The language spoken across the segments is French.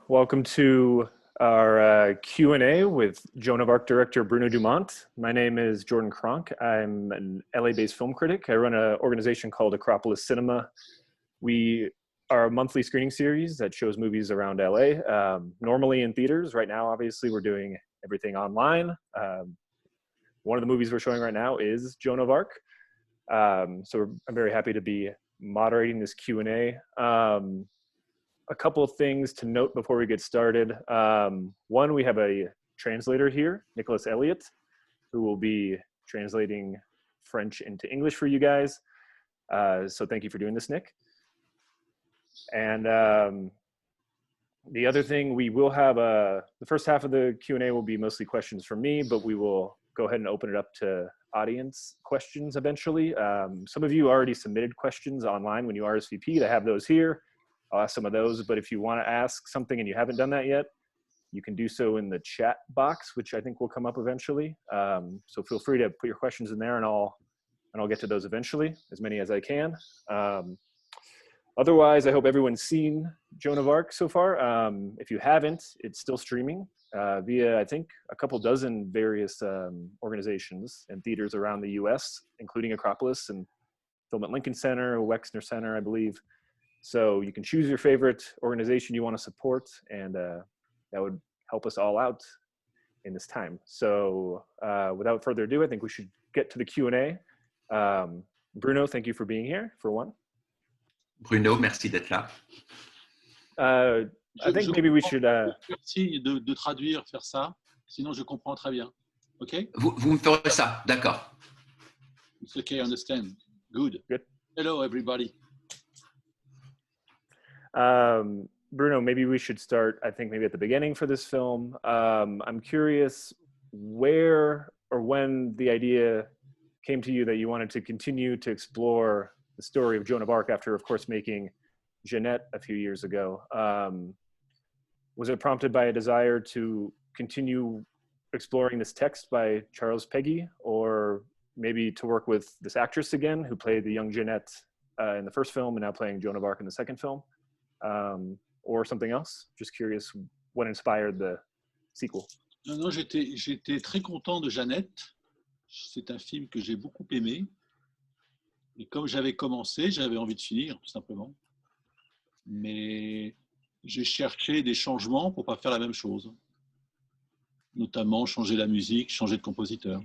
Welcome to our Q&A with Joan of Arc director Bruno Dumont. My name is Jordan Cronk. I'm an LA-based film critic. I run an organization called Acropolis Cinema. We are a monthly screening series that shows movies around LA, normally in theaters. Right now, obviously, we're doing everything online. One of the movies we're showing right now is Joan of Arc. I'm very happy to be moderating this Q&A. A couple of things to note before we get started. One, we have a translator here, Nicholas Elliott, who will be translating French into English for you guys. So thank you for doing this, Nick. And the other thing, we will have the first half of the Q&A will be mostly questions from me, but we will go ahead and open it up to audience questions eventually. Some of you already submitted questions online when you RSVP'd. I have those here. I'll ask some of those, but if you want to ask something and you haven't done that yet, you can do so in the chat box, which I think will come up eventually. So feel free to put your questions in there, and I'll get to those eventually, as many as I can. Otherwise, I hope everyone's seen Joan of Arc so far. If you haven't, it's still streaming via, I think, a couple dozen various organizations and theaters around the US, including Acropolis and Film at Lincoln Center, Wexner Center, I believe. So you can choose your favorite organization you want to support, and that would help us all out in this time. So without further ado, I think we should get to the Q&A. Bruno, thank you for being here, for one. Bruno, merci d'être là. I think maybe we should... Merci de traduire, faire ça. Sinon, je comprends très bien. OK? Vous me ferez ça, d'accord. It's okay, I understand. Good. Good. Hello, everybody. Bruno, maybe we should start, I think, maybe at the beginning for this film. I'm curious where or when the idea came to you that you wanted to continue to explore the story of Joan of Arc after, of course, making Jeanette a few years ago. Was it prompted by a desire to continue exploring this text by Charles Péguy, or maybe to work with this actress again who played the young Jeanette in the first film and now playing Joan of Arc in the second film? Or something else? Just curious what inspired the sequel. Non, j'étais très content de Jeannette. C'est un film que j'ai beaucoup aimé. Et comme j'avais commencé, j'avais envie de finir, tout simplement. Mais j'ai cherché des changements pour ne pas faire la même chose. Notamment changer la musique, changer de compositeur.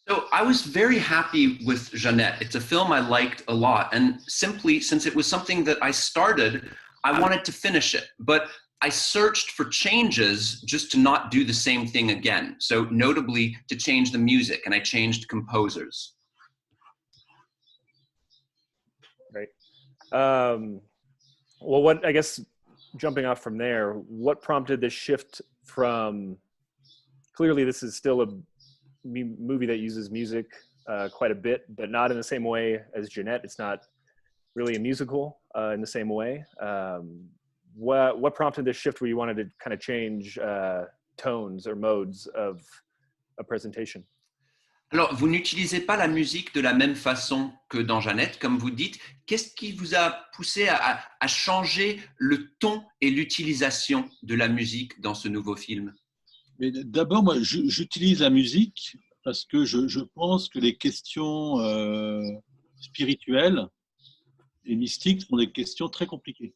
So I was very happy with Jeanette. It's a film I liked a lot. And simply, since it was something that I started, I wanted to finish it. But I searched for changes just to not do the same thing again. So notably, to change the music, and I changed composers. Right. Well, what, I guess, jumping off from there, what prompted this shift from, clearly this is still a movie that uses music quite a bit, but not in the same way as Jeanette. It's not really a musical in the same way. What prompted this shift where you wanted to kind of change tones or modes of a presentation? Alors, vous n'utilisez pas la musique de la même façon que dans Jeannette, comme vous dites. Qu'est-ce qui vous a poussé à changer le ton et l'utilisation de la musique dans ce nouveau film? Mais d'abord, moi, j'utilise la musique parce que je pense que les questions spirituelles et mystiques sont des questions très compliquées.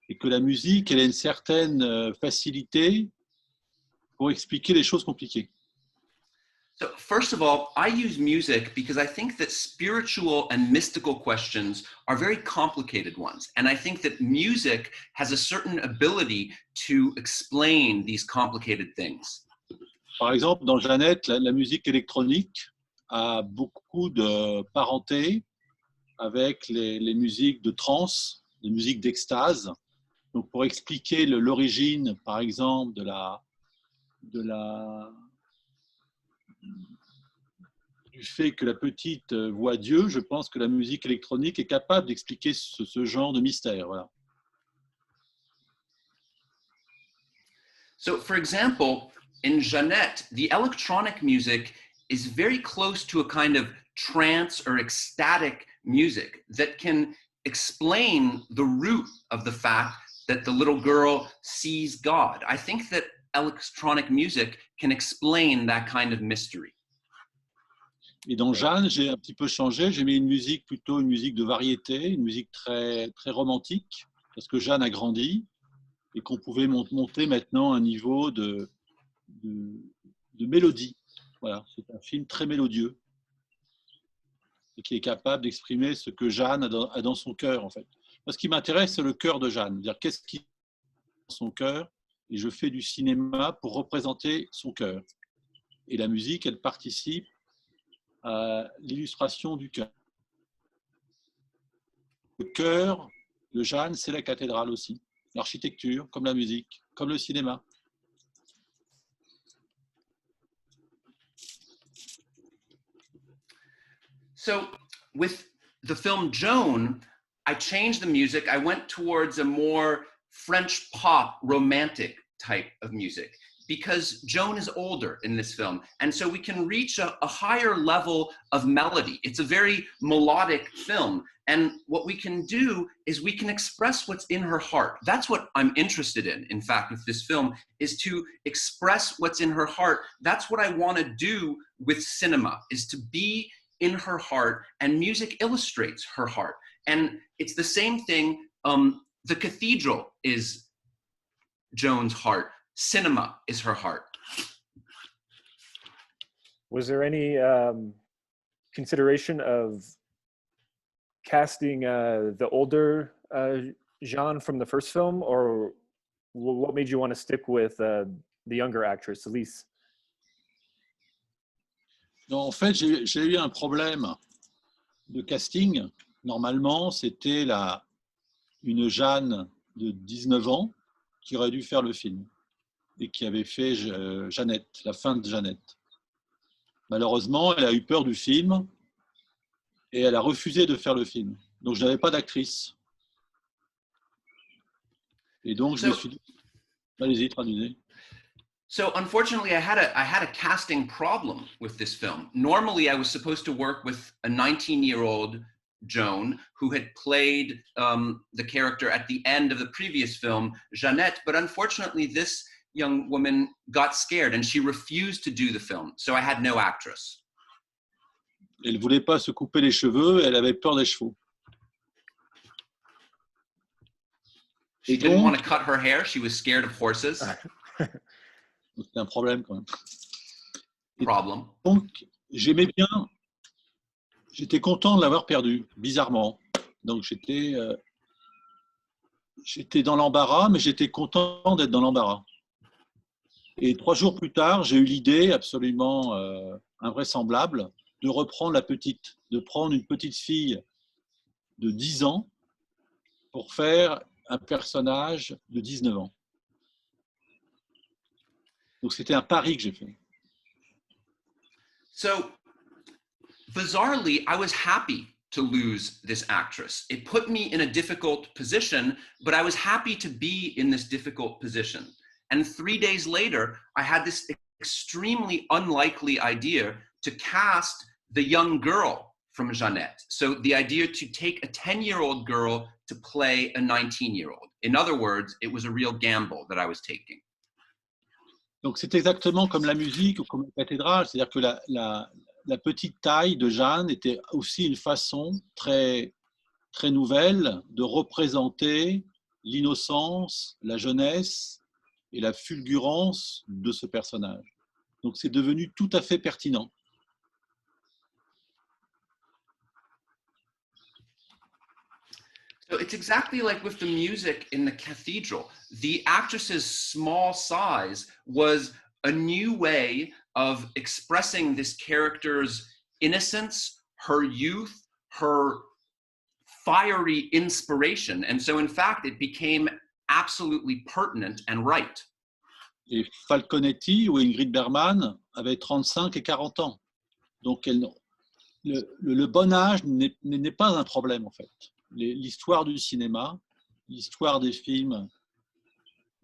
Et que la musique, elle a une certaine facilité pour expliquer les choses compliquées. So first of all, I use music because I think that spiritual and mystical questions are very complicated ones. And I think that music has a certain ability to explain these complicated things. Par exemple, dans Jeannette, la musique électronique a beaucoup de parenté avec les musiques de trance, les musiques d'extase. Donc pour expliquer l'origine, par exemple, du fait que la petite voit Dieu, je pense que la musique électronique est capable d'expliquer ce genre de mystère. Voilà. So, for example, in Jeannette, the electronic music is very close to a kind of trance or ecstatic music that can explain the root of the fact that the little girl sees God. I think that electronic music can explain that kind of mystery. Et dans Jeanne, j'ai un petit peu changé. J'ai mis une musique, plutôt une musique de variété, une musique très, très romantique, parce que Jeanne a grandi et qu'on pouvait monter maintenant un niveau de mélodie. Voilà, c'est un film très mélodieux et qui est capable d'exprimer ce que Jeanne a dans son cœur, en fait. Moi, ce qui m'intéresse, c'est le cœur de Jeanne. C'est-à-dire, qu'est-ce qui est dans son cœur? Et je fais du cinéma pour représenter son cœur. Et la musique, elle participe à l'illustration du cœur. Le cœur de Jeanne, c'est la cathédrale aussi. L'architecture, comme la musique, comme le cinéma. So with the film Joan, I changed the music. I went towards a more French pop romantic type of music because Joan is older in this film. And so we can reach a higher level of melody. It's a very melodic film. And what we can do is we can express what's in her heart. That's what I'm interested in fact, with this film, is to express what's in her heart. That's what I want to do with cinema, is to be in her heart, and music illustrates her heart. And it's the same thing. The cathedral is Joan's heart. Cinema is her heart. Was there any consideration of casting the older Jean from the first film, or what made you want to stick with the younger actress, Elise? Non, en fait, j'ai eu un problème de casting. Normalement, c'était une Jeanne de 19 ans qui aurait dû faire le film et qui avait fait Jeannette, la fin de Jeannette. Malheureusement, elle a eu peur du film et elle a refusé de faire le film. Donc, je n'avais pas d'actrice. Et donc, je me suis dit, allez-y, traduisez. So unfortunately, I had a casting problem with this film. Normally, I was supposed to work with a 19-year-old Joan who had played the character at the end of the previous film, Jeannette. But unfortunately, this young woman got scared and she refused to do the film. So I had no actress. Elle ne voulait pas se couper les cheveux, elle avait peur des chevaux. She didn't want to cut her hair. She was scared of horses. C'était un problème quand même. Problem. Donc, j'aimais bien, j'étais content de l'avoir perdu, bizarrement. Donc, j'étais dans l'embarras, mais j'étais content d'être dans l'embarras. Et 3 jours plus tard, j'ai eu l'idée absolument invraisemblable de reprendre de prendre une petite fille de 10 ans pour faire un personnage de 19 ans. Donc, c'était un pari que j'ai fait. So, bizarrely, I was happy to lose this actress. It put me in a difficult position, but I was happy to be in this difficult position. And 3 days later, I had this extremely unlikely idea to cast the young girl from Jeannette. So the idea to take a 10-year-old girl to play a 19-year-old. In other words, it was a real gamble that I was taking. Donc, c'est exactement comme la musique ou comme la cathédrale, c'est-à-dire que la petite taille de Jeanne était aussi une façon très, très nouvelle de représenter l'innocence, la jeunesse et la fulgurance de ce personnage. Donc, c'est devenu tout à fait pertinent. So it's exactly like with the music in the cathedral. The actress's small size was a new way of expressing this character's innocence, her youth, her fiery inspiration. And so in fact, it became absolutely pertinent and right. Et Falconetti ou Ingrid Bergman avaient 35 et 40 ans. Donc, le bon âge n'est pas un problème, en fait. L'histoire du cinéma, l'histoire des films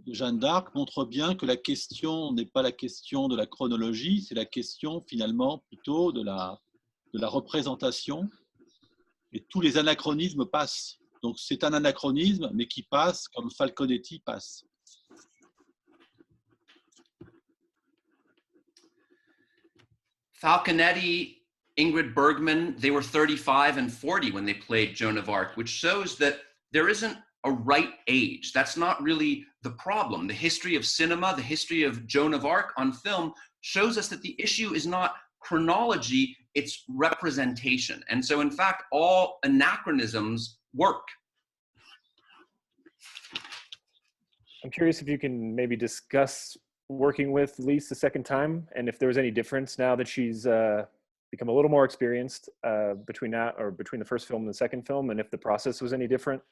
de Jeanne d'Arc montre bien que la question n'est pas la question de la chronologie, c'est la question finalement plutôt de la représentation. Et tous les anachronismes passent. Donc c'est un anachronisme, mais qui passe comme Falconetti passe. Falconetti, Ingrid Bergman, they were 35 and 40 when they played Joan of Arc, which shows that there isn't a right age. That's not really the problem. The history of cinema, the history of Joan of Arc on film shows us that the issue is not chronology, it's representation. And so in fact, all anachronisms work. I'm curious if you can maybe discuss working with Lise the second time, and if there was any difference now that she's become a little more experienced between the first film and the second film, and if the process was any different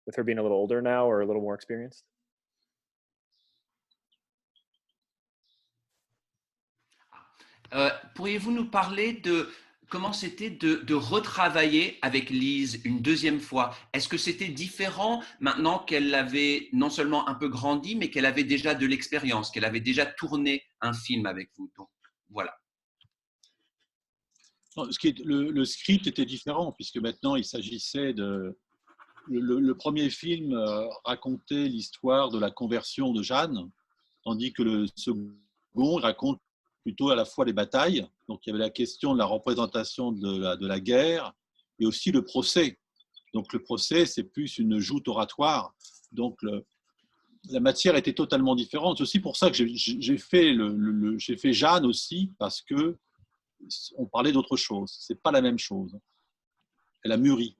with her being a little older now or a little more experienced. Pourriez-vous nous parler de comment c'était de retravailler avec Lise une deuxième fois? Est-ce que c'était différent maintenant qu'elle avait non seulement un peu grandi, mais qu'elle avait déjà de l'expérience, qu'elle avait déjà tourné un film avec vous? Donc, voilà. Le script était différent, puisque maintenant il s'agissait de... Le premier film racontait l'histoire de la conversion de Jeanne, tandis que le second raconte plutôt à la fois les batailles. Donc il y avait la question de la représentation de la guerre et aussi le procès. Donc le procès, c'est plus une joute oratoire. Donc la matière était totalement différente. C'est aussi pour ça que j'ai fait Jeanne aussi, parce que on parlait d'autre chose. C'est pas la même chose. Elle a mûri.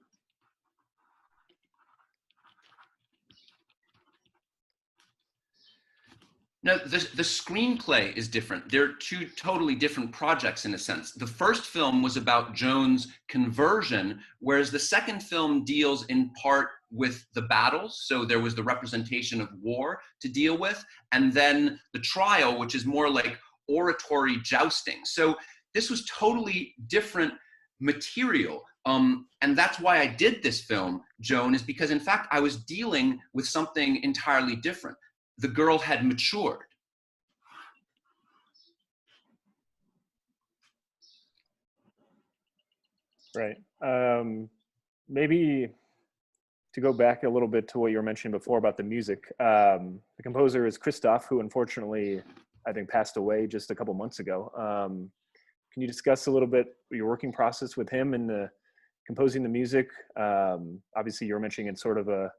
No, the screenplay is different. They're two totally different projects in a sense. The first film was about Joan's conversion, whereas the second film deals in part with the battles. So there was the representation of war to deal with, and then the trial, which is more like oratory jousting. So this was totally different material. And that's why I did this film, Joan, is because in fact I was dealing with something entirely different. The girl had matured. Right. Maybe to go back a little bit to what you were mentioning before about the music, the composer is Christophe, who unfortunately I think passed away just a couple months ago. Can you discuss a little bit your working process with him and composing the music? Obviously you were mentioning it's sort of a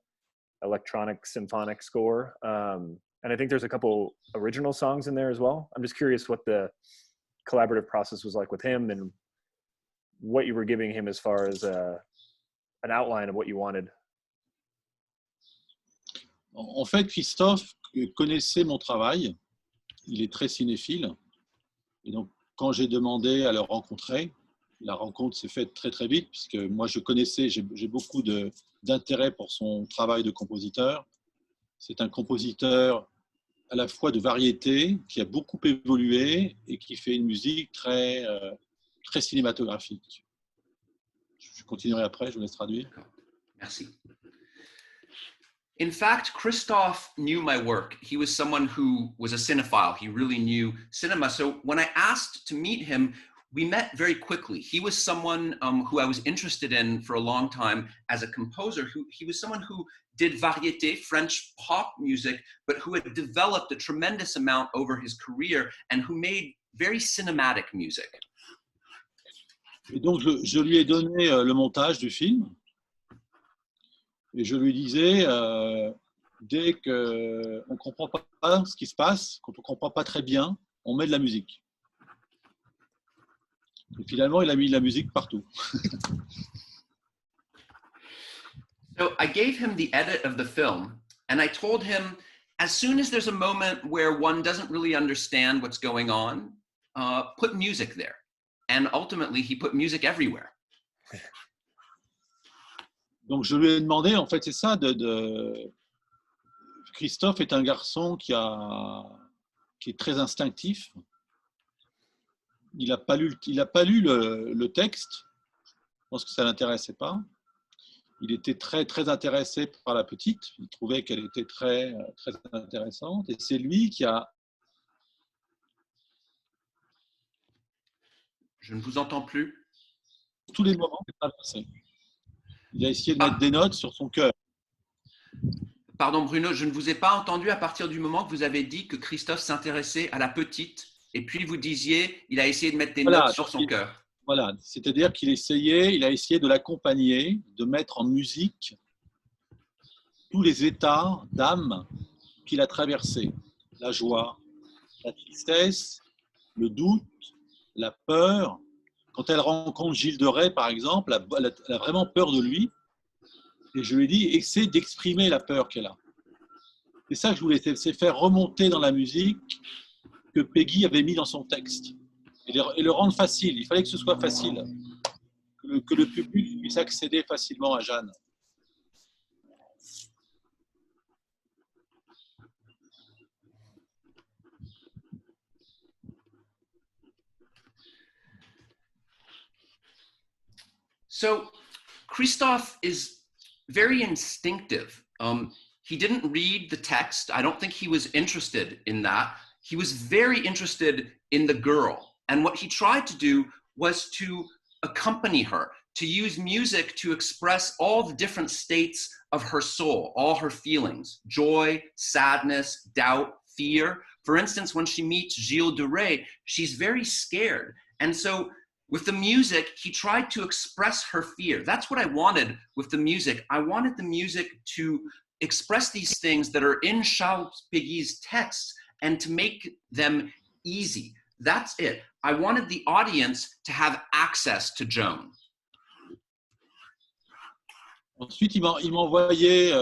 electronic symphonic score. And I think there's a couple original songs in there as well. I'm just curious what the collaborative process was like with him and what you were giving him as far as an outline of what you wanted. En fait, Christophe connaissait mon travail. Il est très cinéphile. Et donc, quand j'ai demandé à le rencontrer, la rencontre s'est faite très très vite, puisque moi je connaissais, j'ai beaucoup d'intérêt pour son travail de compositeur. C'est un compositeur à la fois de variété, qui a beaucoup évolué et qui fait une musique très, très cinématographique. Je continuerai après, je vous laisse traduire. Merci. In fact, Christophe knew my work. He was someone who was a cinephile. He really knew cinema. So when I asked to meet him, we met very quickly. He was someone who I was interested in for a long time as a composer. He was someone who did variété, French pop music, but who had developed a tremendous amount over his career and who made very cinematic music. Et donc, je lui ai donné le montage du film et je lui disais, dès qu'on ne comprend pas ce qui se passe, quand on ne comprend pas très bien, on met de la musique. Et finalement, il a mis de la musique partout. So I gave him the edit of the film and I told him, as soon as there's a moment where one doesn't really understand what's going on, put music there. And ultimately, he put music everywhere. Donc, je lui ai demandé, en fait, c'est ça, Christophe est un garçon qui est très instinctif. Il n'a pas lu le texte. Je pense que ça ne l'intéressait pas. Il était très, très intéressé par la petite. Il trouvait qu'elle était très, très intéressante. Et c'est lui qui a... Je ne vous entends plus. Tous les moments qui traversaient. Il a essayé de mettre des notes sur son cœur. Pardon Bruno, je ne vous ai pas entendu à partir du moment que vous avez dit que Christophe s'intéressait à la petite, et puis vous disiez, il a essayé de mettre des notes sur son cœur. Voilà, c'est-à-dire il a essayé de l'accompagner, de mettre en musique tous les états d'âme qu'il a traversés. La joie, la tristesse, le doute, la peur. Quand elle rencontre Gilles de Rais, par exemple, elle a vraiment peur de lui. Et je lui ai dit, essaie d'exprimer la peur qu'elle a. C'est ça que je voulais, c'est faire remonter dans la musique que Peggy avait mis dans son texte. Et le rendre facile. Il fallait que ce soit facile. Que le public puisse accéder facilement à Jeanne. So Christophe is very instinctive. He didn't read the text. I don't think he was interested in that. He was very interested in the girl. And what he tried to do was to accompany her, to use music to express all the different states of her soul, all her feelings, joy, sadness, doubt, fear. For instance, when she meets Gilles de Rais, she's very scared. And so with the music, he tried to express her fear. That's what I wanted with the music. I wanted the music to express these things that are in Charles Péguy's texts and to make them easy. That's it. I wanted the audience to have access to Joan. Ensuite, il m'envoyait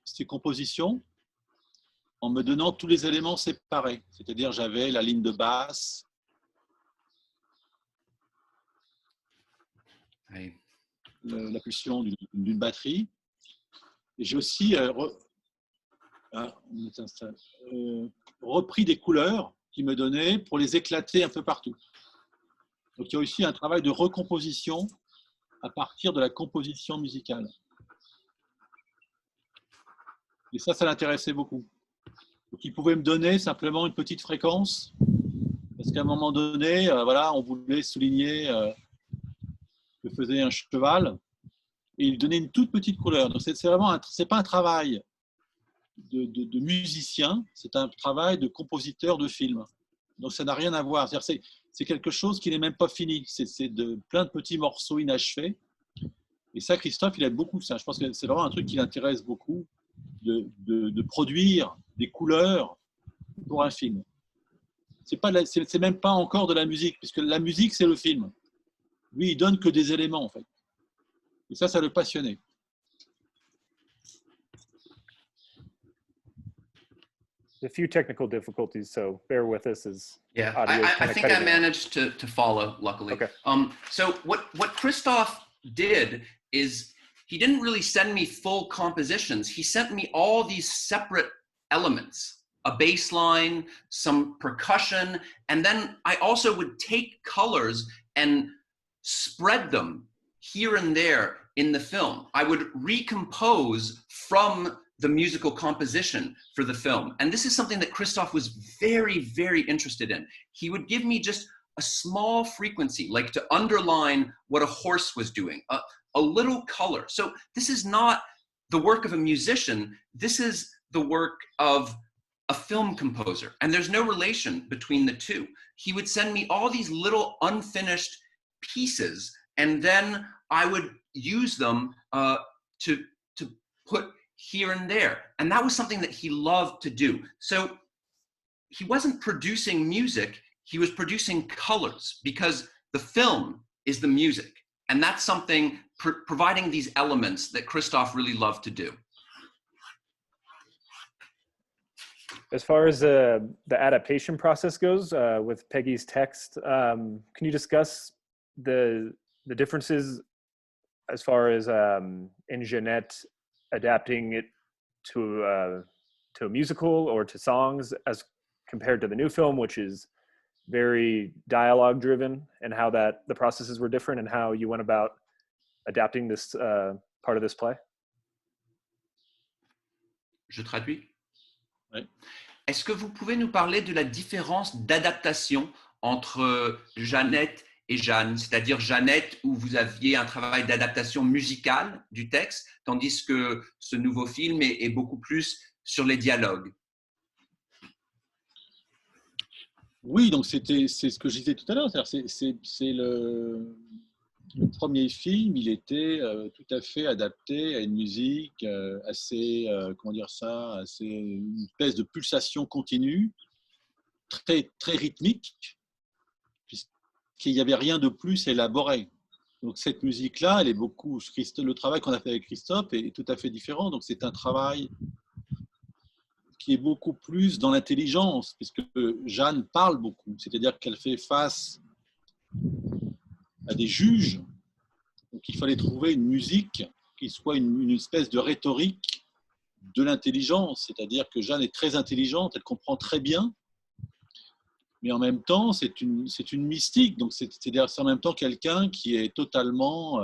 ses compositions en me donnant tous les éléments séparés. C'est-à-dire, j'avais la ligne de basse, la pulsion d'une batterie. Et j'ai aussi repris des couleurs qu'il me donnait pour les éclater un peu partout. Donc il y a aussi un travail de recomposition à partir de la composition musicale. Et ça l'intéressait beaucoup. Donc il pouvait me donner simplement une petite fréquence, parce qu'à un moment donné, voilà, on voulait souligner que faisait un cheval, et il donnait une toute petite couleur. Donc c'est vraiment, c'est pas un travail de musicien, c'est un travail de compositeur de film. Donc ça n'a rien à voir. C'est quelque chose qui n'est même pas fini. C'est plein de petits morceaux inachevés. Et ça, Christophe, il aime beaucoup ça. Je pense que c'est vraiment un truc qui l'intéresse beaucoup, de produire des couleurs pour un film. C'est même pas encore de la musique, puisque la musique, c'est le film. Lui, il donne que des éléments, en fait. Et ça le passionnait. A few technical difficulties, so bear with us as yeah. audio is I think I managed to follow, luckily. Okay. So what Christophe did is he didn't really send me full compositions. He sent me all these separate elements, a bass line, some percussion, and then I also would take colors and spread them here and there in the film. I would recompose from the musical composition for the film. And this is something that Christophe was very, very interested in. He would give me just a small frequency, like to underline what a horse was doing, a little color. So this is not the work of a musician. This is the work of a film composer. And there's no relation between the two. He would send me all these little unfinished pieces, and then I would use them to put here and there. And that was something that he loved to do. So he wasn't producing music, he was producing colors, because the film is the music. And that's something, providing these elements, that Christophe really loved to do. As far as the adaptation process goes with Peggy's text, can you discuss the differences as far as in Jeanette adapting it to a musical or to songs as compared to the new film, which is very dialogue driven, and how that the processes were different and how you went about adapting this part of this play? Je traduis. Oui. Est-ce que vous pouvez nous parler de la différence d'adaptation entre Jeannette et Jeanne, c'est-à-dire Jeannette où vous aviez un travail d'adaptation musicale du texte, tandis que ce nouveau film est beaucoup plus sur les dialogues. Oui, donc c'est ce que je disais tout à l'heure. C'est le premier film, il était tout à fait adapté à une musique assez, comment dire ça, assez, une espèce de pulsation continue, très, très rythmique, puisqu'il n'y avait rien de plus élaboré. Donc cette musique-là, elle est beaucoup, le travail qu'on a fait avec Christophe est tout à fait différent. Donc c'est un travail qui est beaucoup plus dans l'intelligence, puisque Jeanne parle beaucoup, c'est-à-dire qu'elle fait face à des juges. Donc il fallait trouver une musique qui soit une espèce de rhétorique de l'intelligence, c'est-à-dire que Jeanne est très intelligente, elle comprend très bien, mais en même temps c'est une mystique, donc c'est-à-dire c'est en même temps quelqu'un qui est totalement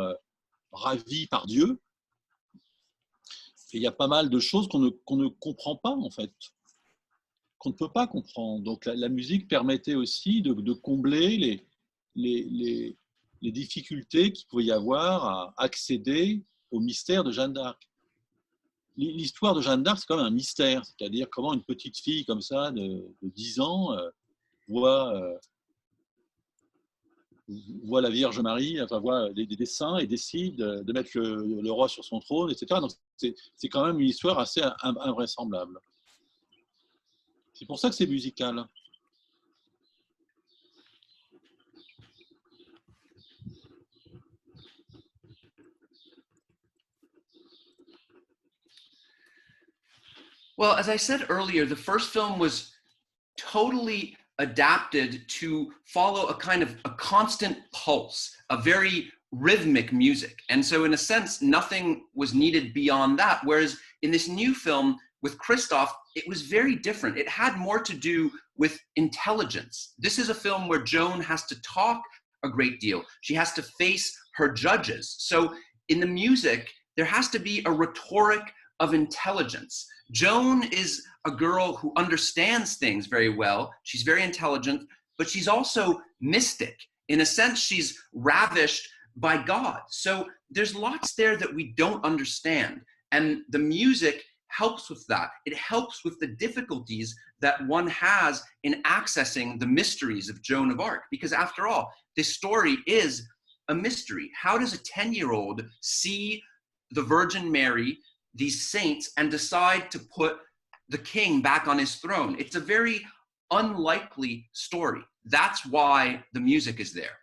ravi par Dieu. Et il y a pas mal de choses qu'on ne comprend pas en fait, qu'on ne peut pas comprendre. Donc la musique permettait aussi de combler les difficultés qu'il pouvait y avoir à accéder au mystère de Jeanne d'Arc. L'histoire de Jeanne d'Arc, c'est quand même un mystère, c'est-à-dire comment une petite fille comme ça, de 10 ans, voit la Vierge Marie, enfin voit des saints et décide de mettre le roi sur son trône, etc. Donc c'est quand même une histoire assez invraisemblable. C'est pour ça que c'est musical. Well, as I said earlier, the first film was totally adapted to follow a kind of a constant pulse, a very rhythmic music. And so in a sense, nothing was needed beyond that. Whereas in this new film with Christophe, it was very different. It had more to do with intelligence. This is a film where Joan has to talk a great deal. She has to face her judges. So in the music, there has to be a rhetoric of intelligence. Joan is a girl who understands things very well. She's very intelligent, but she's also mystic. In a sense, she's ravished by God. So there's lots there that we don't understand. And the music helps with that. It helps with the difficulties that one has in accessing the mysteries of Joan of Arc. Because after all, this story is a mystery. How does a 10-year-old see the Virgin Mary, these saints, and decide to put the king back on his throne? It's a very unlikely story. That's why the music is there.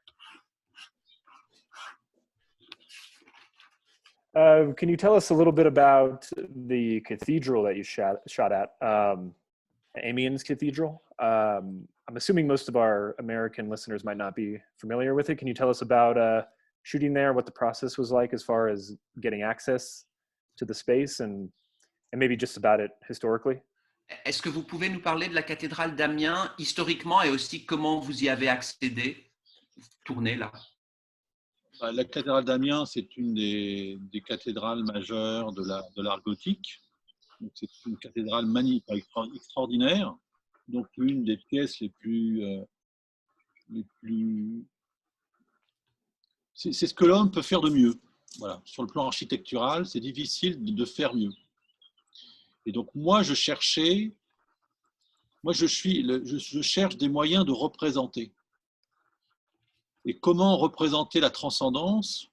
Can you tell us a little bit about the cathedral that you shot at, Amiens Cathedral? I'm assuming most of our American listeners might not be familiar with it. Can you tell us about shooting there, what the process was like as far as getting access to the space, and maybe just about it historically? Est-ce que vous pouvez nous parler de la cathédrale d'Amiens historiquement et aussi comment vous y avez accédé, tourné là? La cathédrale d'Amiens, c'est une des cathédrales majeures de l'art gothique. C'est une cathédrale magnifique, extraordinaire. Donc une des pièces les plus c'est ce que l'homme peut faire de mieux. Voilà. Sur le plan architectural, c'est difficile de faire mieux. Et donc moi, je cherche des moyens de représenter. Et comment représenter la transcendance?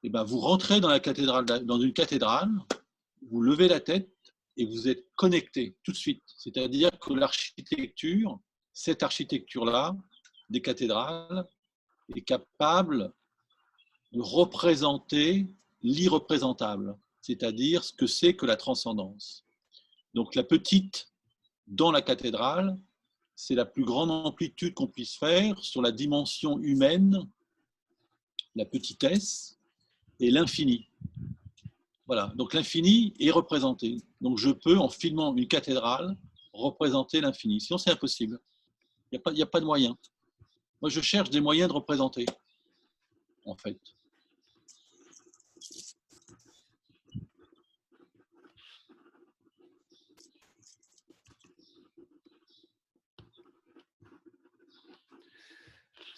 Eh ben, vous rentrez dans une cathédrale, vous levez la tête et vous êtes connecté tout de suite. C'est-à-dire que l'architecture, cette architecture-là, des cathédrales, est capable de représenter l'irreprésentable, c'est-à-dire ce que c'est que la transcendance. Donc la petite dans la cathédrale, c'est la plus grande amplitude qu'on puisse faire sur la dimension humaine, la petitesse et l'infini. Voilà, donc l'infini est représenté. Donc je peux, en filmant une cathédrale, représenter l'infini. Sinon, c'est impossible. Il n'y a pas de moyen. Moi, je cherche des moyens de représenter, en fait.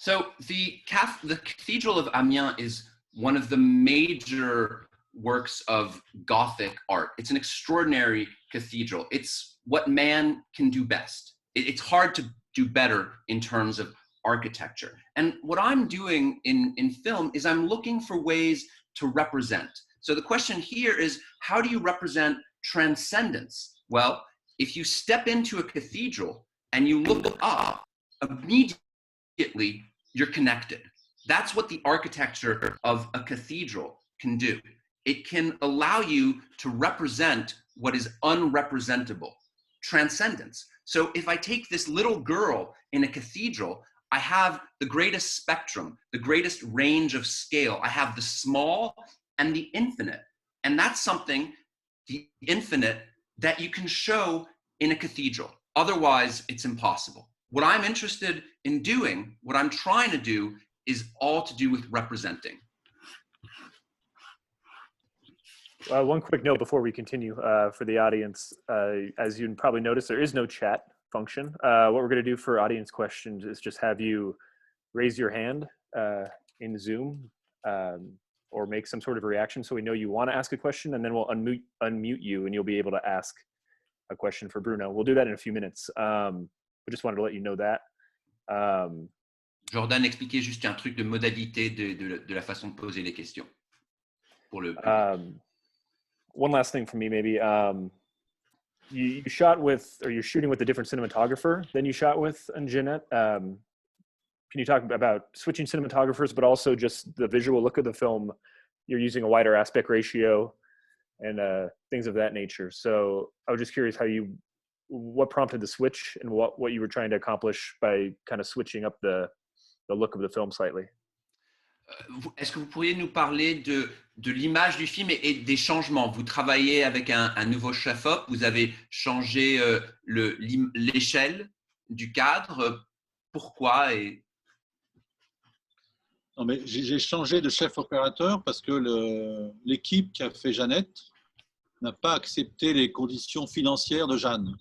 So the Cathedral of Amiens is one of the major works of Gothic art. It's an extraordinary cathedral. It's what man can do best. It's hard to do better in terms of architecture. And what I'm doing in film is I'm looking for ways to represent. So the question here is, how do you represent transcendence? Well, if you step into a cathedral and you look up, immediately you're connected. That's what the architecture of a cathedral can do. It can allow you to represent what is unrepresentable, transcendence. So if I take this little girl in a cathedral, I have the greatest spectrum, the greatest range of scale. I have the small and the infinite. And that's something, the infinite, that you can show in a cathedral. Otherwise, it's impossible. What I'm interested in doing, what I'm trying to do, is all to do with representing. One quick note before we continue for the audience. As you probably noticed, there is no chat function. What we're going to do for audience questions is just have you raise your hand in Zoom or make some sort of reaction so we know you want to ask a question, and then we'll unmute you and you'll be able to ask a question for Bruno. We'll do that in a few minutes. We just wanted to let you know that. Jordan expliquait juste un truc de modalité de la façon de poser les questions. Pour le one last thing for me, maybe. You shot with, or you're shooting with a different cinematographer than you shot with in Jeanette. Can you talk about switching cinematographers, but also just the visual look of the film? You're using a wider aspect ratio and things of that nature. So I was just curious what prompted the switch and what you were trying to accomplish by kind of switching up the look of the film slightly. Est-ce que vous pourriez nous parler de l'image du film et des changements? Vous travaillez avec un nouveau chef-op, vous avez changé l'échelle du cadre. Pourquoi Non, mais j'ai changé de chef opérateur parce que l'équipe qui a fait Jeannette n'a pas accepté les conditions financières de Jeanne.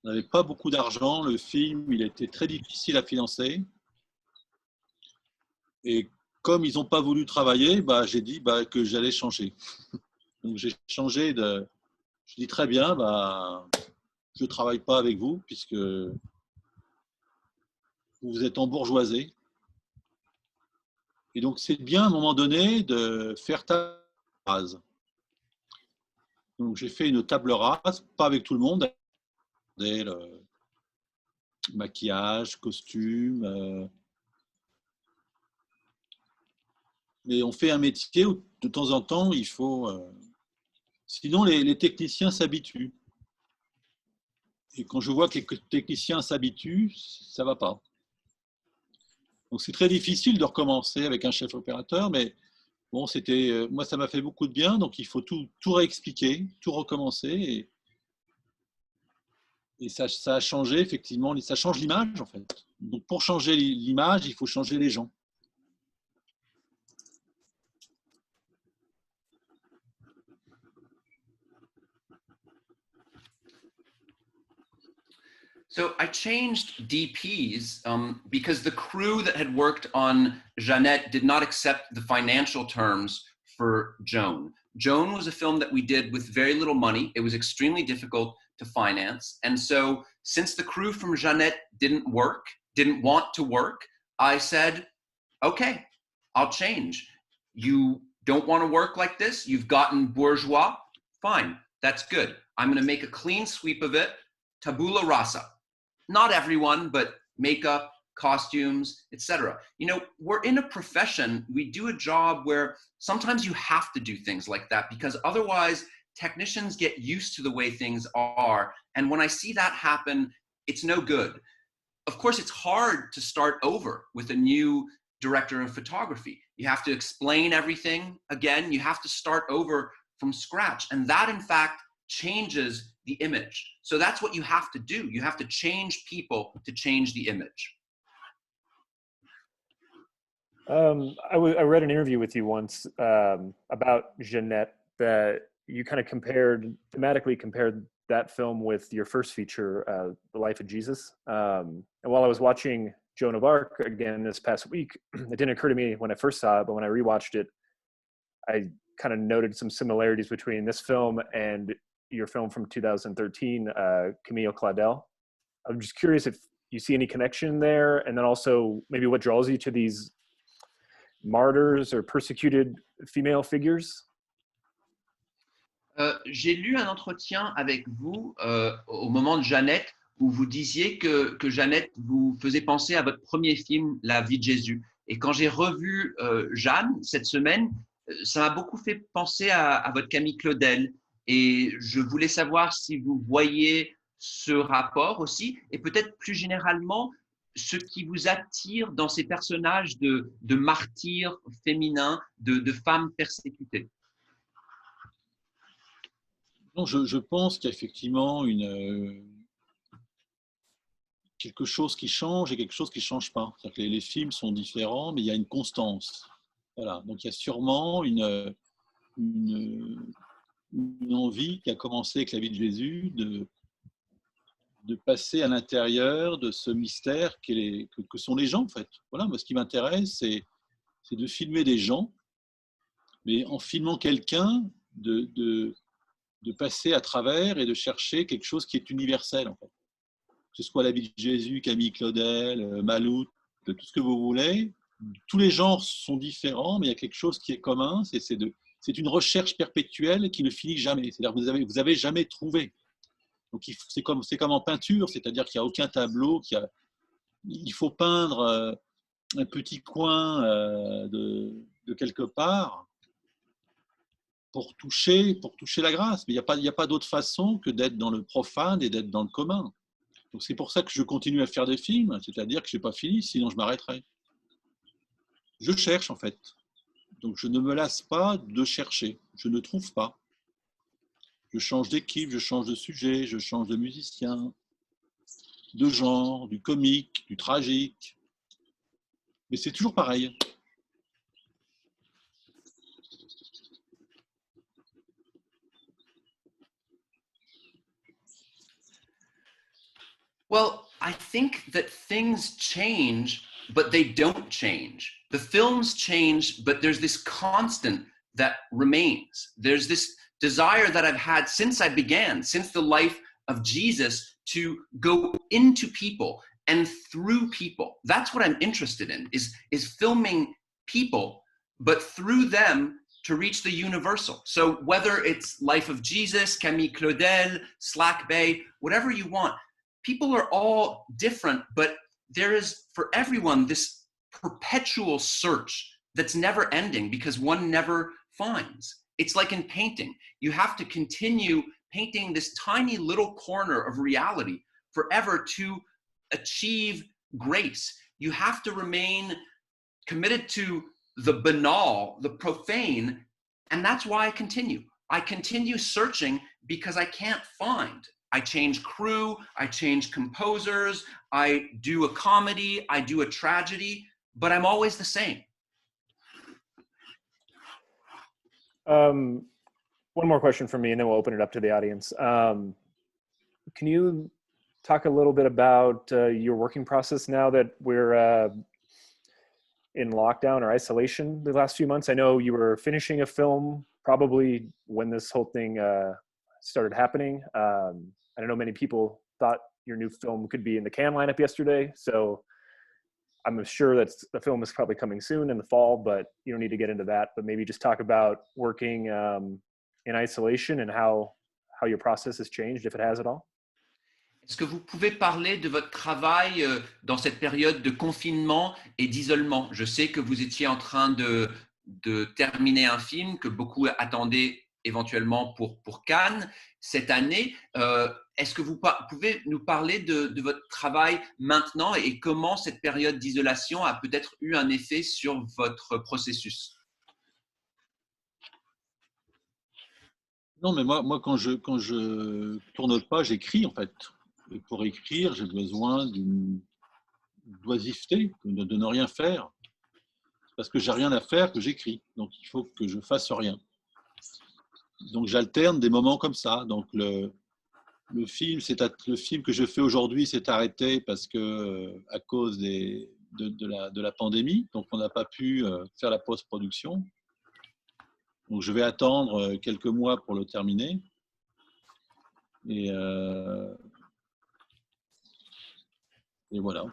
On n'avait pas beaucoup d'argent, le film il était très difficile à financer. Et comme ils n'ont pas voulu travailler, j'ai dit que j'allais changer. Donc j'ai changé je dis très bien, je ne travaille pas avec vous puisque vous êtes embourgeoisé. Et donc c'est bien à un moment donné de faire table rase. Donc j'ai fait une table rase, pas avec tout le monde, le maquillage, costume. Mais on fait un métier où de temps en temps, il faut... Sinon, les techniciens s'habituent. Et quand je vois que les techniciens s'habituent, ça ne va pas. Donc c'est très difficile de recommencer avec un chef opérateur, mais bon, moi, ça m'a fait beaucoup de bien, donc il faut tout réexpliquer, tout recommencer. Et ça a changé, effectivement, ça change l'image, en fait. Donc pour changer l'image, il faut changer les gens. So I changed DPs because the crew that had worked on Jeannette did not accept the financial terms for Joan. Joan was a film that we did with very little money. It was extremely difficult to finance. And so since the crew from Jeannette didn't want to work, I said, okay, I'll change. You don't want to work like this? You've gotten bourgeois? Fine, that's good. I'm going to make a clean sweep of it. Tabula rasa. Not everyone, but makeup, costumes, etc. You know, we're in a profession, we do a job where sometimes you have to do things like that because otherwise technicians get used to the way things are. And when I see that happen, it's no good. Of course, it's hard to start over with a new director of photography. You have to explain everything again. You have to start over from scratch. And that, in fact, changes the image. So that's what you have to do. You have to change people to change the image. I read an interview with you once about Jeannette that you kind of thematically compared that film with your first feature, The Life of Jesus. And while I was watching Joan of Arc again this past week, it didn't occur to me when I first saw it, but when I rewatched it, I kind of noted some similarities between this film and your film from 2013, Camille Claudel. I'm just curious if you see any connection there, and then also maybe what draws you to these martyrs or persecuted female figures. J'ai lu un entretien avec vous au moment de Jeannette où vous disiez que Jeannette vous faisait penser à votre premier film, La vie de Jésus. Et quand j'ai revu Jeanne cette semaine, ça m'a beaucoup fait penser à votre Camille Claudel. Et je voulais savoir si vous voyez ce rapport aussi, et peut-être plus généralement, ce qui vous attire dans ces personnages de martyrs féminins, de femmes persécutées. Non, je pense qu'il y a effectivement quelque chose qui change et quelque chose qui ne change pas. C'est-à-dire que les films sont différents, mais il y a une constance. Voilà. Donc il y a sûrement une envie qui a commencé avec la vie de Jésus de passer à l'intérieur de ce mystère que sont les gens, en fait. Voilà, moi, ce qui m'intéresse, c'est de filmer des gens, mais en filmant quelqu'un, de passer à travers et de chercher quelque chose qui est universel, en fait. Que ce soit la vie de Jésus, Camille Claudel, Maloute, tout ce que vous voulez. Tous les genres sont différents, mais il y a quelque chose qui est commun, c'est une recherche perpétuelle qui ne finit jamais. C'est-à-dire que vous avez jamais trouvé. Donc c'est comme en peinture, c'est-à-dire qu'il n'y a aucun tableau, il faut peindre un petit coin de quelque part pour toucher la grâce. Mais il n'y a pas d'autre façon que d'être dans le profane et d'être dans le commun. Donc c'est pour ça que je continue à faire des films, c'est-à-dire que je n'ai pas fini, sinon je m'arrêterai. Je cherche en fait. Donc je ne me lasse pas de chercher, je ne trouve pas. Je change d'équipe, je change de sujet, je change de musicien, de genre, du comique, du tragique. Mais c'est toujours pareil. Well, I think that things change, but they don't change. The films change, but there's this constant that remains. There's this desire that I've had since I began, since the life of Jesus, to go into people and through people. That's what I'm interested in, is filming people, but through them to reach the universal. So whether it's Life of Jesus, Camille Claudel, Slack Bay, whatever you want, people are all different, but there is for everyone this perpetual search that's never ending because one never finds. It's like in painting. You have to continue painting this tiny little corner of reality forever to achieve grace. You have to remain committed to the banal, the profane, and that's why I continue. I continue searching because I can't find. I change crew, I change composers, I do a comedy, I do a tragedy, but I'm always the same. One more question from me, and then we'll open it up to the audience. Can you talk a little bit about your working process now that we're in lockdown or isolation the last few months? I know you were finishing a film probably when this whole thing started happening. I don't know many people thought your new film could be in the Cannes lineup yesterday, so I'm sure that the film is probably coming soon in the fall, but you don't need to get into that. But maybe just talk about working in isolation and how your process has changed, if it has at all. Est-ce que vous pouvez parler de votre travail dans cette période de confinement et d'isolement? Je sais que vous étiez en train de terminer un film que beaucoup attendaient éventuellement pour Cannes cette année. Est-ce que vous pouvez nous parler de votre travail maintenant et comment cette période d'isolation a peut-être eu un effet sur votre processus? Non, mais moi quand je tourne pas, j'écris en fait. Et pour écrire, j'ai besoin d'une d'oisiveté, de ne rien faire. Parce que j'ai rien à faire que j'écris. Donc il faut que je fasse rien. Donc j'alterne des moments comme ça. Donc le film que je fais aujourd'hui s'est arrêté parce que à cause de la pandémie, donc on n'a pas pu faire la post-production. Donc je vais attendre quelques mois pour le terminer. Et voilà.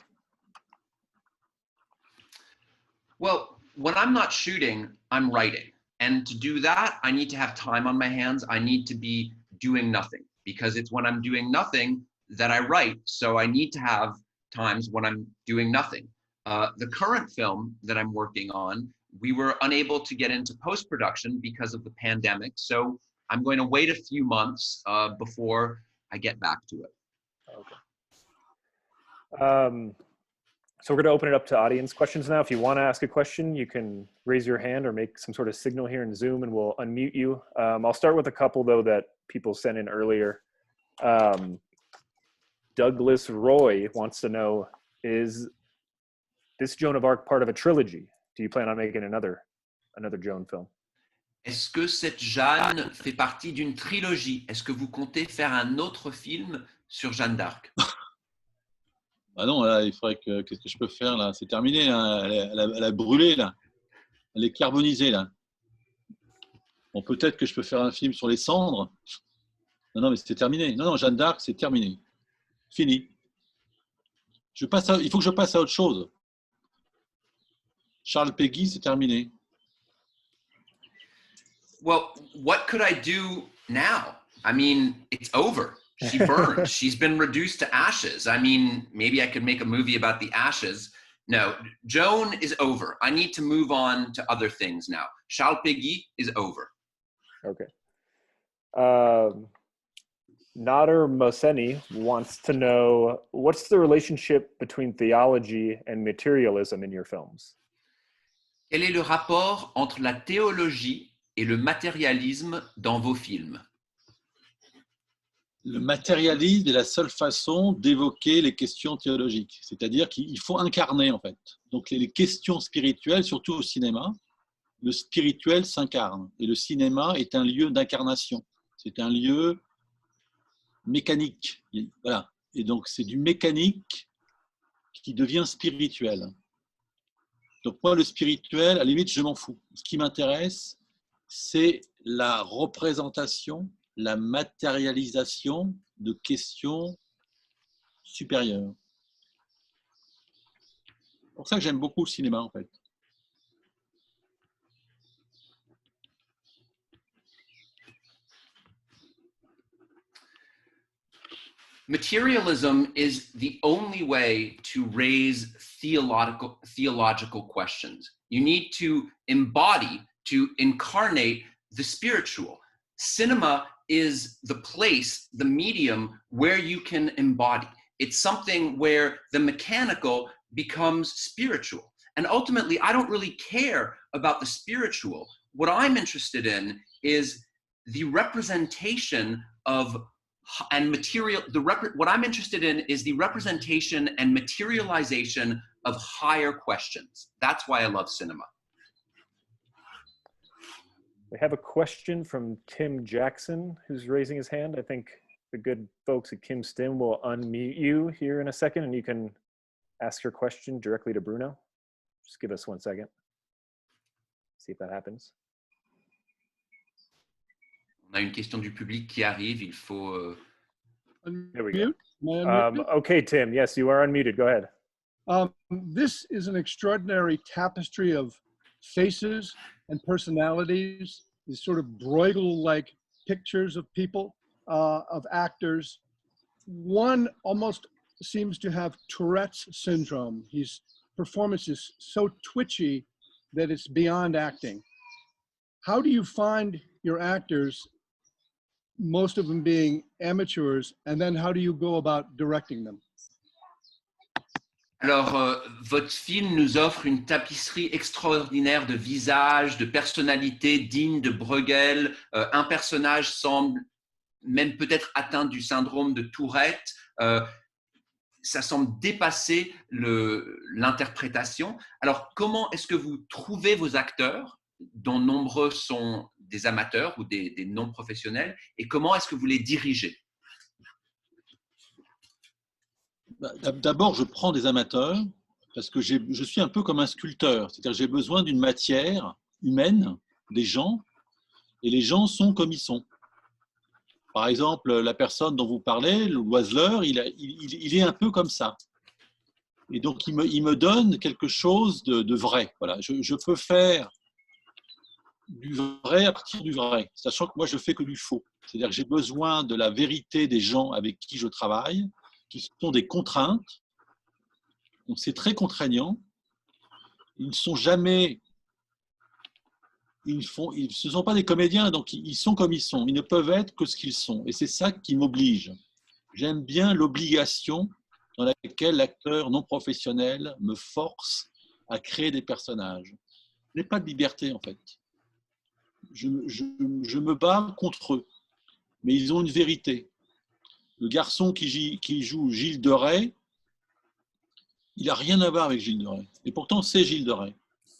Well, when I'm not shooting, I'm writing. And to do that, I need to have time on my hands. I need to be doing nothing because it's when I'm doing nothing that I write. So I need to have times when I'm doing nothing. The current film that I'm working on, we were unable to get into post-production because of the pandemic. So I'm going to wait a few months before I get back to it. Okay. So we're going to open it up to audience questions now. If you want to ask a question, you can raise your hand or make some sort of signal here in Zoom and we'll unmute you. I'll start with a couple, though, that people sent in earlier. Douglas Roy wants to know, is this Joan of Arc part of a trilogy? Do you plan on making another Joan film? Est-ce que cette Jeanne fait partie d'une trilogie? Est-ce que vous comptez faire un autre film sur Jeanne d'Arc? Ah non, là, il faudrait que. Qu'est-ce que je peux faire là? C'est terminé, là. Elle a brûlé, là. Elle est carbonisée, là. Bon, peut-être que je peux faire un film sur les cendres. Non, mais c'était terminé. Non, Jeanne d'Arc, c'est terminé. Fini. Il faut que je passe à autre chose. Charles Péguy, c'est terminé. Well, what could I do now? I mean, it's over. She burned. She's been reduced to ashes. I mean, maybe I could make a movie about the ashes. No, Joan is over. I need to move on to other things now. Charles Péguy is over. Okay. Nader Moseni wants to know, what's the relationship between theology and materialism in your films? Quel est le rapport entre la théologie et le matérialisme dans vos films? Le matérialisme est la seule façon d'évoquer les questions théologiques. C'est-à-dire qu'il faut incarner, en fait. Donc, les questions spirituelles, surtout au cinéma, le spirituel s'incarne. Et le cinéma est un lieu d'incarnation. C'est un lieu mécanique. Voilà. Et donc, c'est du mécanique qui devient spirituel. Donc, moi, le spirituel, à la limite, je m'en fous. Ce qui m'intéresse, c'est la représentation, la matérialisation de questions supérieures. C'est pour ça que j'aime beaucoup le cinéma, en fait. Materialism is the only way to raise theological questions. You need to embody, to incarnate the spiritual. Cinema is the place, the medium where you can embody. It's something where the mechanical becomes spiritual. And ultimately, I don't really care about the spiritual. What I'm interested in is the representation of and material. What I'm interested in is the representation and materialization of higher questions. That's why I love cinema. We have a question from Tim Jackson, who's raising his hand. I think the good folks at Kim Stim will unmute you here in a second, and you can ask your question directly to Bruno. Just give us 1 second. See if that happens. On a une question du public qui arrive. Il faut. There we go. Okay, Tim. Yes, you are unmuted. Go ahead. This is an extraordinary tapestry of faces and personalities, these sort of Bruegel-like pictures of people, of actors. One almost seems to have Tourette's syndrome. His performance is so twitchy that it's beyond acting. How do you find your actors, most of them being amateurs, and then how do you go about directing them? Alors, votre film nous offre une tapisserie extraordinaire de visages, de personnalités dignes de Bruegel. Un personnage semble même peut-être atteint du syndrome de Tourette. Ça semble dépasser l'interprétation. Alors, comment est-ce que vous trouvez vos acteurs, dont nombreux sont des amateurs ou des non-professionnels, et comment est-ce que vous les dirigez? D'abord, je prends des amateurs parce que je suis un peu comme un sculpteur. C'est-à-dire que j'ai besoin d'une matière humaine, des gens, et les gens sont comme ils sont. Par exemple, la personne dont vous parlez, l'oiseleur, il est un peu comme ça. Et donc, il me donne quelque chose de vrai. Voilà, je peux faire du vrai à partir du vrai, sachant que moi, je fais que du faux. C'est-à-dire que j'ai besoin de la vérité des gens avec qui je travaille, qui sont des contraintes. Donc, c'est très contraignant. Ils ne sont jamais... ce ne sont pas des comédiens, donc ils sont comme ils sont. Ils ne peuvent être que ce qu'ils sont. Et c'est ça qui m'oblige. J'aime bien l'obligation dans laquelle l'acteur non professionnel me force à créer des personnages. Je n'ai pas de liberté, en fait. Je me bats contre eux, mais ils ont une vérité. Le garçon qui joue Gilles de Rais, il n'a rien à voir avec Gilles de Rais. Et pourtant, c'est Gilles de Rais.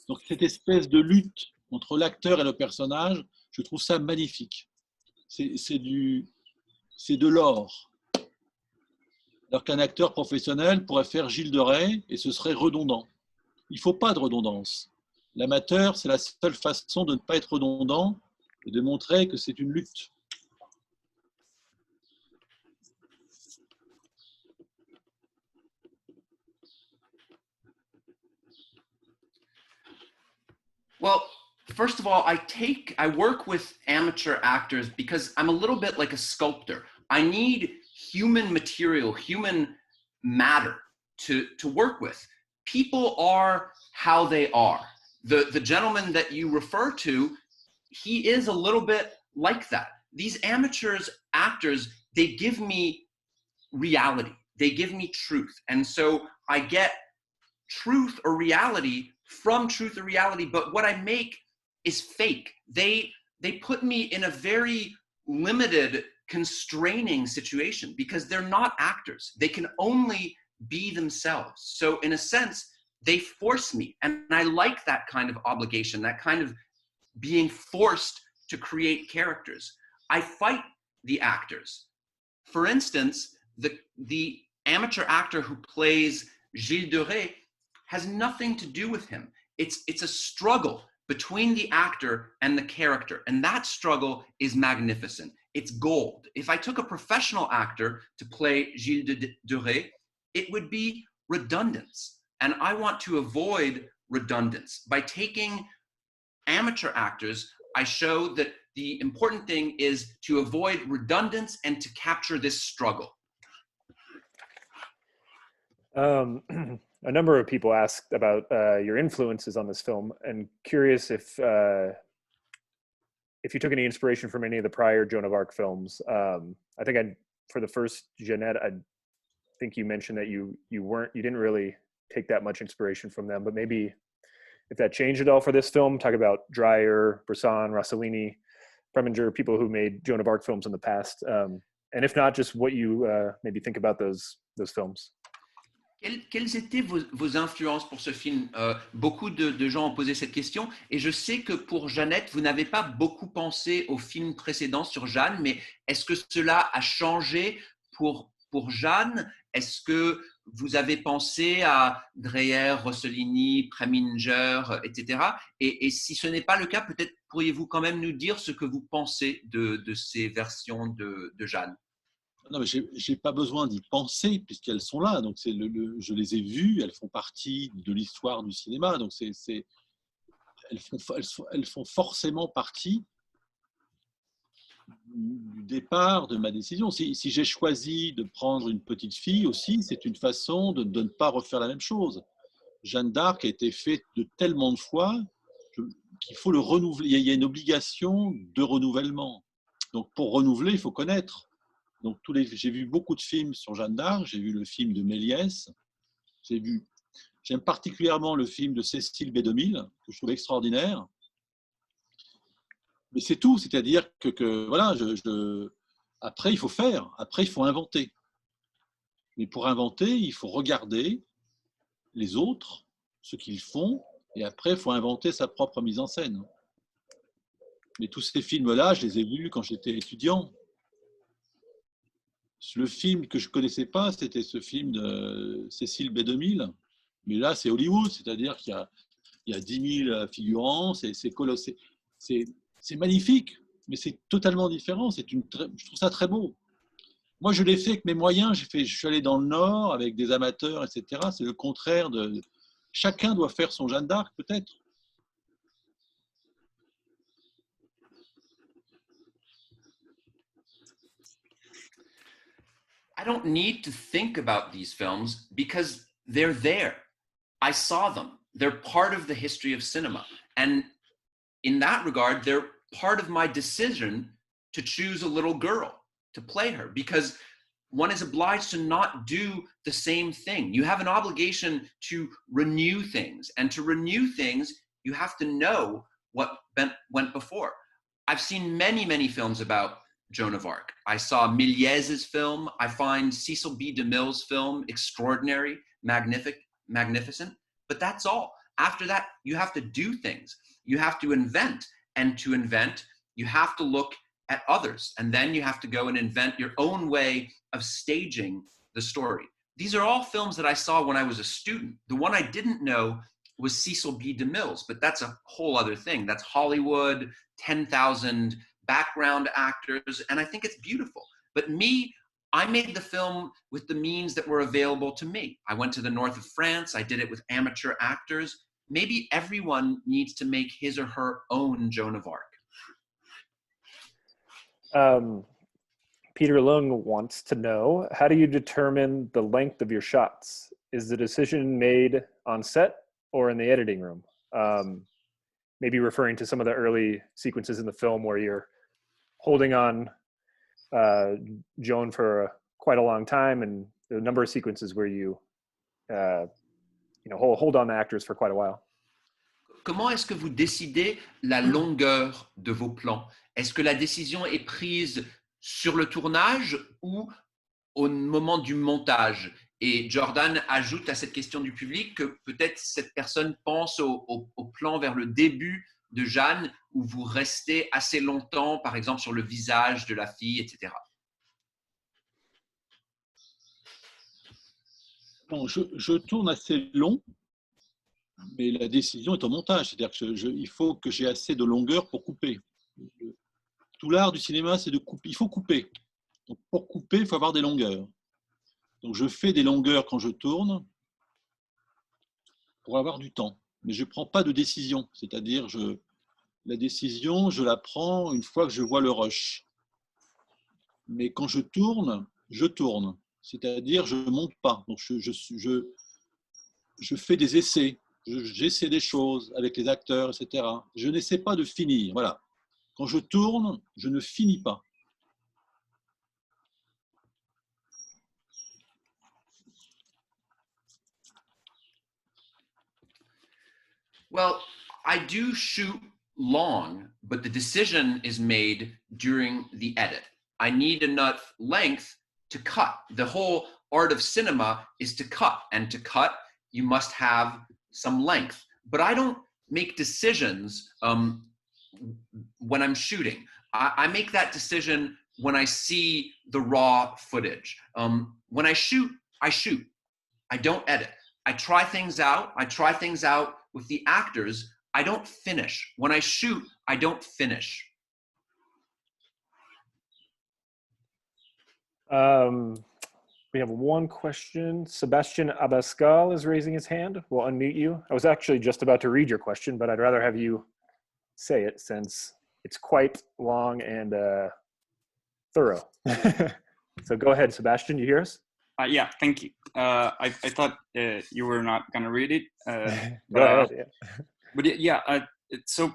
Donc, cette espèce de lutte entre l'acteur et le personnage, je trouve ça magnifique. C'est de l'or. Alors qu'un acteur professionnel pourrait faire Gilles de Rais et ce serait redondant. Il ne faut pas de redondance. L'amateur, c'est la seule façon de ne pas être redondant et de montrer que c'est une lutte. Well, first of all, I work with amateur actors because I'm a little bit like a sculptor. I need human material, human matter to work with. People are how they are. The gentleman that you refer to, he is a little bit like that. These amateurs actors, they give me reality. They give me truth. And so I get truth or reality from truth or reality, but what I make is fake. They put me in a very limited, constraining situation because they're not actors. They can only be themselves. So in a sense, they force me. And I like that kind of obligation, that kind of being forced to create characters. I fight the actors. For instance, the amateur actor who plays Gilles de Rais has nothing to do with him. It's a struggle between the actor and the character. And that struggle is magnificent. It's gold. If I took a professional actor to play Gilles de Rais, it would be redundance. And I want to avoid redundance. By taking amateur actors, I show that the important thing is to avoid redundance and to capture this struggle. A number of people asked about your influences on this film, and curious if you took any inspiration from any of the prior Joan of Arc films. I think for the first Jeanette, I think you mentioned that you didn't really take that much inspiration from them, but maybe if that changed at all for this film, talk about Dreyer, Bresson, Rossellini, Preminger, people who made Joan of Arc films in the past. And if not, just what you maybe think about those films. Quelles étaient vos influences pour ce film? Beaucoup de gens ont posé cette question et je sais que pour Jeannette, vous n'avez pas beaucoup pensé au film précédent sur Jeanne, mais est-ce que cela a changé pour Jeanne? Est-ce que vous avez pensé à Dreyer, Rossellini, Preminger, etc. Et si ce n'est pas le cas, peut-être pourriez-vous quand même nous dire ce que vous pensez de ces versions de Jeanne? Non, mais je n'ai pas besoin d'y penser puisqu'elles sont là. Donc je les ai vues, elles font partie de l'histoire du cinéma. Donc elles font forcément partie du départ de ma décision. Si j'ai choisi de prendre une petite fille aussi, c'est une façon de ne pas refaire la même chose. Jeanne d'Arc a été faite de tellement de fois qu'il faut le renouveler. Il y a une obligation de renouvellement. Donc pour renouveler, il faut connaître. Donc j'ai vu beaucoup de films sur Jeanne d'Arc, j'ai vu le film de Méliès, j'aime particulièrement le film de Cécile B2000, que je trouve extraordinaire. Mais c'est tout, c'est-à-dire que voilà, après il faut faire, après il faut inventer. Mais pour inventer, il faut regarder les autres, ce qu'ils font, et après il faut inventer sa propre mise en scène. Mais tous ces films-là, je les ai vus quand j'étais étudiant. Le film que je ne connaissais pas, c'était ce film de Cécile B2000. Mais là, c'est Hollywood, c'est-à-dire qu'il y a 10 000 figurants, c'est colossal. C'est magnifique, mais c'est totalement différent. Je trouve ça très beau. Moi, je l'ai fait avec mes moyens. Je suis allé dans le Nord avec des amateurs, etc. C'est le contraire de... Chacun doit faire son Jeanne d'Arc, peut-être. I don't need to think about these films because they're there. I saw them. They're part of the history of cinema. And in that regard, they're part of my decision to choose a little girl to play her, because one is obliged to not do the same thing. You have an obligation to renew things, and to renew things, you have to know what went before. I've seen many, many films about Joan of Arc. I saw Méliès's film. I find Cecil B. DeMille's film extraordinary, magnificent, but that's all. After that, you have to do things. You have to invent, and to invent, you have to look at others, and then you have to go and invent your own way of staging the story. These are all films that I saw when I was a student. The one I didn't know was Cecil B. DeMille's, but that's a whole other thing. That's Hollywood, 10,000 background actors, and I think it's beautiful. But me, I made the film with the means that were available to me. I went to the north of France. I did it with amateur actors. Maybe everyone needs to make his or her own Joan of Arc. Peter Lung wants to know, how do you determine the length of your shots? Is the decision made on set or in the editing room? Maybe referring to some of the early sequences in the film where you're holding on Joan for quite a long time, and there are a number of sequences where you hold on the actors for quite a while. Comment est-ce que vous décidez la longueur de vos plans? Est-ce que la décision est prise sur le tournage ou au moment du montage? Et Jordan ajoute à cette question du public que peut-être cette personne pense au plan vers le début de Jeanne, où vous restez assez longtemps, par exemple, sur le visage de la fille, etc. Bon, je tourne assez long, mais la décision est au montage. C'est-à-dire qu'il faut que j'ai assez de longueur pour couper. Tout l'art du cinéma, c'est de couper. Il faut couper. Donc, pour couper, il faut avoir des longueurs. Donc, je fais des longueurs quand je tourne pour avoir du temps. Mais je ne prends pas de décision. C'est-à-dire, la décision, je la prends une fois que je vois le rush. Mais quand je tourne, c'est-à-dire, je ne monte pas. Donc, je fais des essais. J'essaie des choses avec les acteurs, etc. Je n'essaie pas de finir. Voilà. Quand je tourne, je ne finis pas. Well, I do shoot long, but the decision is made during the edit. I need enough length to cut. The whole art of cinema is to cut, and to cut, you must have some length. But I don't make decisions when I'm shooting. I make that decision when I see the raw footage. When I shoot. I don't edit. I try things out with the actors. I don't finish. When I shoot, I don't finish. We have one question. Sebastian Abascal is raising his hand. We'll unmute you. I was actually just about to read your question, but I'd rather have you say it since it's quite long and thorough. So go ahead, Sebastian. You hear us? Yeah, thank you. I thought you were not going to read it. Go ahead. Yeah. But yeah, so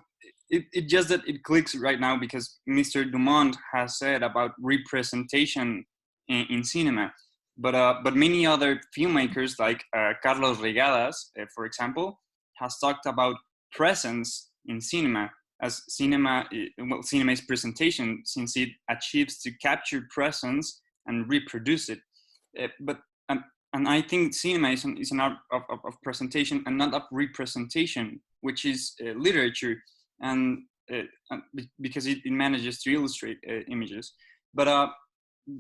it just that it clicks right now because Mr. Dumont has said about representation in cinema. But many other filmmakers like Carlos Regadas, for example, has talked about presence in cinema as cinema is presentation, since it achieves to capture presence and reproduce it. And I think cinema is an art of presentation and not of representation, which is literature, and because it manages to illustrate images. But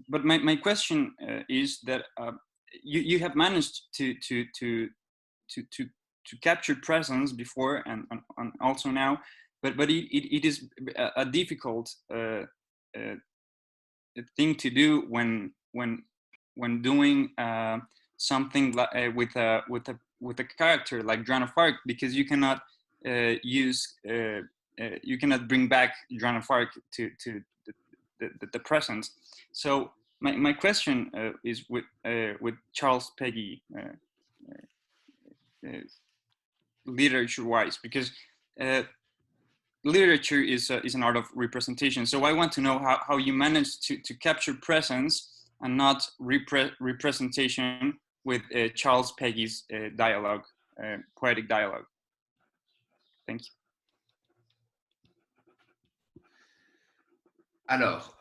my question is that you have managed to capture presence before and also now, but it is a difficult thing to do when doing something with a character like Joan of Arc, because you cannot you cannot bring back Joan of Arc to the present. So my question is with Charles Peggy, literature-wise, because literature is an art of representation. So I want to know how you manage to capture presence and not representation with Charles Peggy's dialogue, poetic dialogue. Thank you. Alors,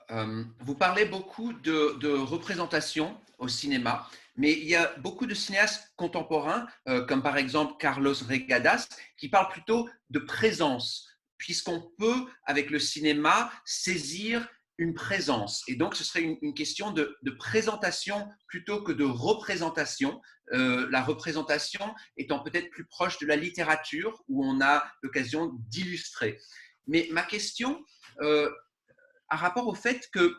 vous parlez beaucoup de représentation au cinéma, mais il y a beaucoup de cinéastes contemporains, comme par exemple Carlos Regadas, qui parlent plutôt de présence, puisqu'on peut, avec le cinéma, saisir une présence. Et donc, ce serait une question de présentation plutôt que de représentation. La représentation étant peut-être plus proche de la littérature, où on a l'occasion d'illustrer. Mais ma question a rapport au fait que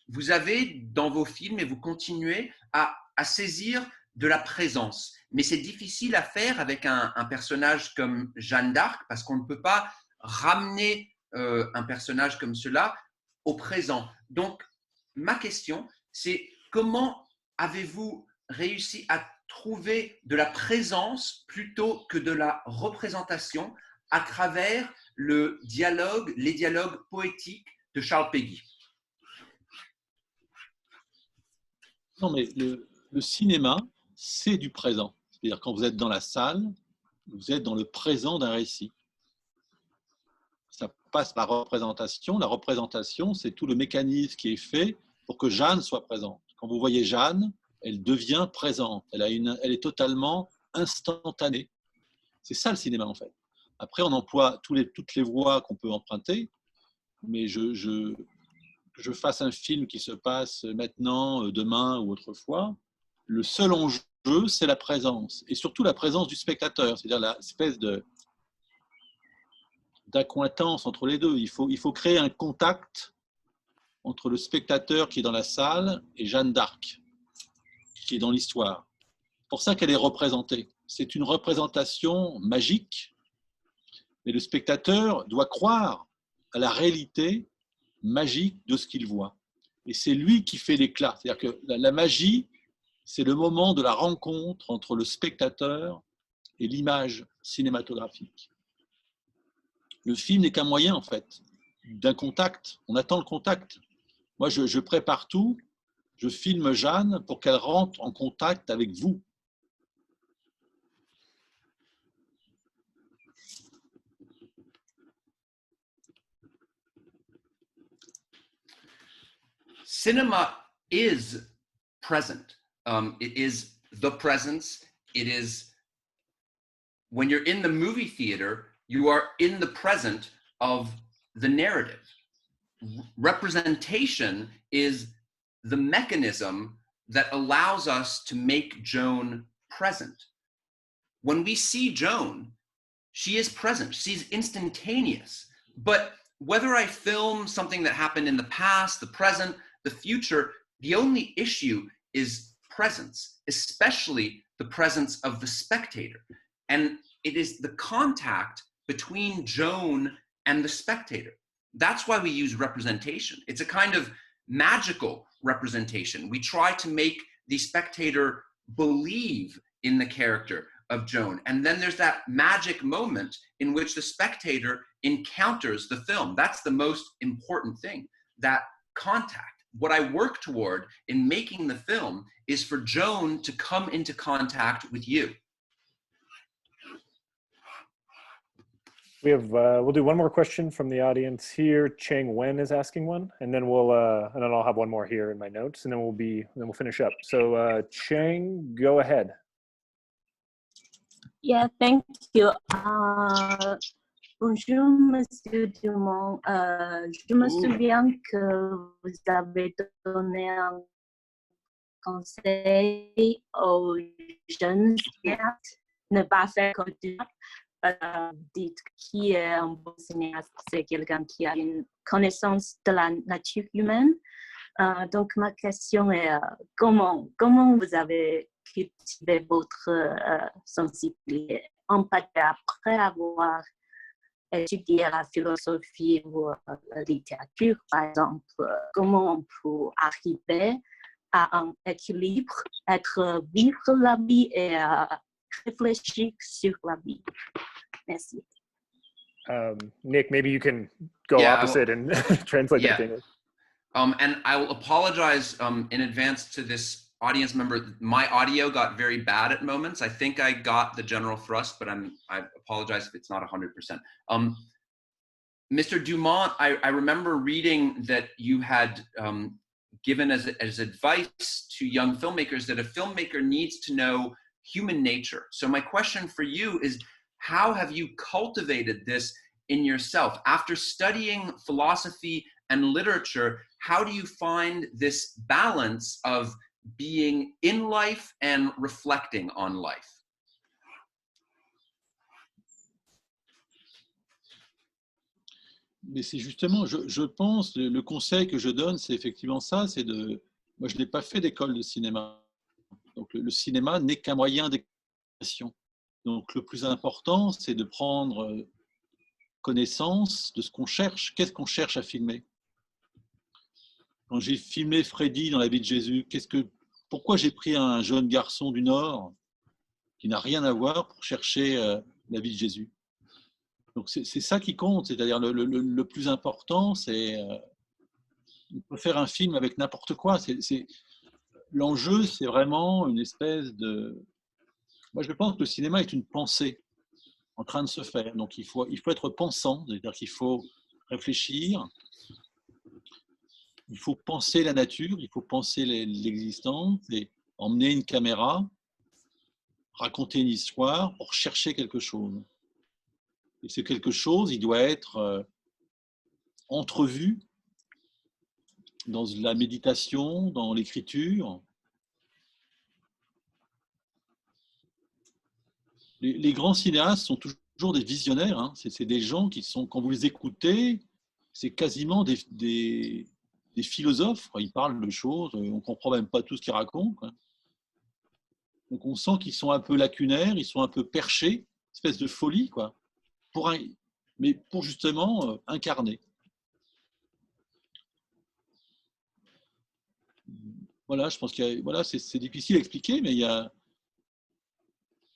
vous avez dans vos films, et vous continuez à saisir de la présence. Mais c'est difficile à faire avec un personnage comme Jeanne d'Arc, parce qu'on ne peut pas ramener un personnage comme cela au présent. Donc, ma question, c'est comment avez-vous réussi à trouver de la présence plutôt que de la représentation à travers les dialogues poétiques de Charles Peggy? Non, mais le cinéma, c'est du présent. C'est-à-dire, quand vous êtes dans la salle, vous êtes dans le présent d'un récit. Ça passe par représentation. La représentation, c'est tout le mécanisme qui est fait pour que Jeanne soit présente. Quand vous voyez Jeanne, elle devient présente. Elle est totalement instantanée. C'est ça le cinéma, en fait. Après, on emploie toutes les voies qu'on peut emprunter, mais que je fasse un film qui se passe maintenant, demain ou autrefois, le seul enjeu, c'est la présence. Et surtout la présence du spectateur, c'est-à-dire l'espèce d'accointance entre les deux. Il faut créer un contact entre le spectateur qui est dans la salle et Jeanne d'Arc, qui est dans l'histoire. C'est pour ça qu'elle est représentée. C'est une représentation magique, mais le spectateur doit croire à la réalité magique de ce qu'il voit. Et c'est lui qui fait l'éclat. C'est-à-dire que la magie, c'est le moment de la rencontre entre le spectateur et l'image cinématographique. Le film n'est qu'un moyen, en fait, d'un contact. On attend le contact. Moi, je prépare tout. Je filme Jeanne pour qu'elle rentre en contact avec vous. Cinema is present. It is the presence. It is, when you're in the movie theater, you are in the present of the narrative. Representation is the mechanism that allows us to make Joan present. When we see Joan, she is present. She's instantaneous. But whether I film something that happened in the past, the present, the future, the only issue is presence, especially the presence of the spectator. And it is the contact between Joan and the spectator. That's why we use representation. It's a kind of magical representation. We try to make the spectator believe in the character of Joan. And then there's that magic moment in which the spectator encounters the film. That's the most important thing, that contact. What I work toward in making the film is for Joan to come into contact with you. We have we'll do one more question from the audience here. Chang Wen is asking one, and then I'll have one more here in my notes, and then we'll finish up. So Chang, go ahead. Yeah, thank you. Bonjour, Monsieur Dumont. Je me souviens que vous avez donné un conseil aux jeunes cinéastes ne pas faire comme du dites qui est un bon cinéaste, c'est quelqu'un qui a une connaissance de la nature humaine. Donc ma question est comment vous avez cultivé votre sensibilité, empathie après avoir étudié la philosophie ou la littérature, par exemple? Comment on peut arriver à un équilibre, vivre la vie et réfléchir sur la vie? Merci. Nick, maybe you can go opposite and translate that to English. And I will apologize in advance to this audience member. My audio got very bad at moments. I think I got the general thrust, but I apologize if it's not 100%. Mr. Dumont, I remember reading that you had given as advice to young filmmakers that a filmmaker needs to know human nature. So my question for you is, how have you cultivated this in yourself? After studying philosophy and literature, how do you find this balance of being in life and reflecting on life? Mais c'est justement, je pense, le conseil que je donne, c'est effectivement ça, c'est de... Moi, je n'ai pas fait d'école de cinéma. Donc, le cinéma n'est qu'un moyen d'expression. Donc, le plus important, c'est de prendre connaissance de ce qu'on cherche. Qu'est-ce qu'on cherche à filmer? Quand j'ai filmé Freddy dans la vie de Jésus, pourquoi j'ai pris un jeune garçon du Nord qui n'a rien à voir pour chercher la vie de Jésus? Donc c'est ça qui compte, c'est-à-dire le plus important, c'est on peut faire un film avec n'importe quoi. L'enjeu, c'est vraiment une espèce de... Moi, je pense que le cinéma est une pensée en train de se faire. Donc il faut être pensant, c'est-à-dire qu'il faut réfléchir, il faut penser la nature, il faut penser l'existence et emmener une caméra, raconter une histoire pour chercher quelque chose. Et c'est quelque chose, il doit être entrevu dans la méditation, dans l'écriture. Les grands cinéastes sont toujours des visionnaires. Hein. C'est des gens qui sont, quand vous les écoutez, c'est quasiment des philosophes. Ils parlent de choses, on ne comprend même pas tout ce qu'ils racontent. Quoi. Donc on sent qu'ils sont un peu lacunaires, ils sont un peu perchés, espèce de folie, quoi. Mais pour justement incarner. Voilà, je pense que voilà, c'est difficile à expliquer, mais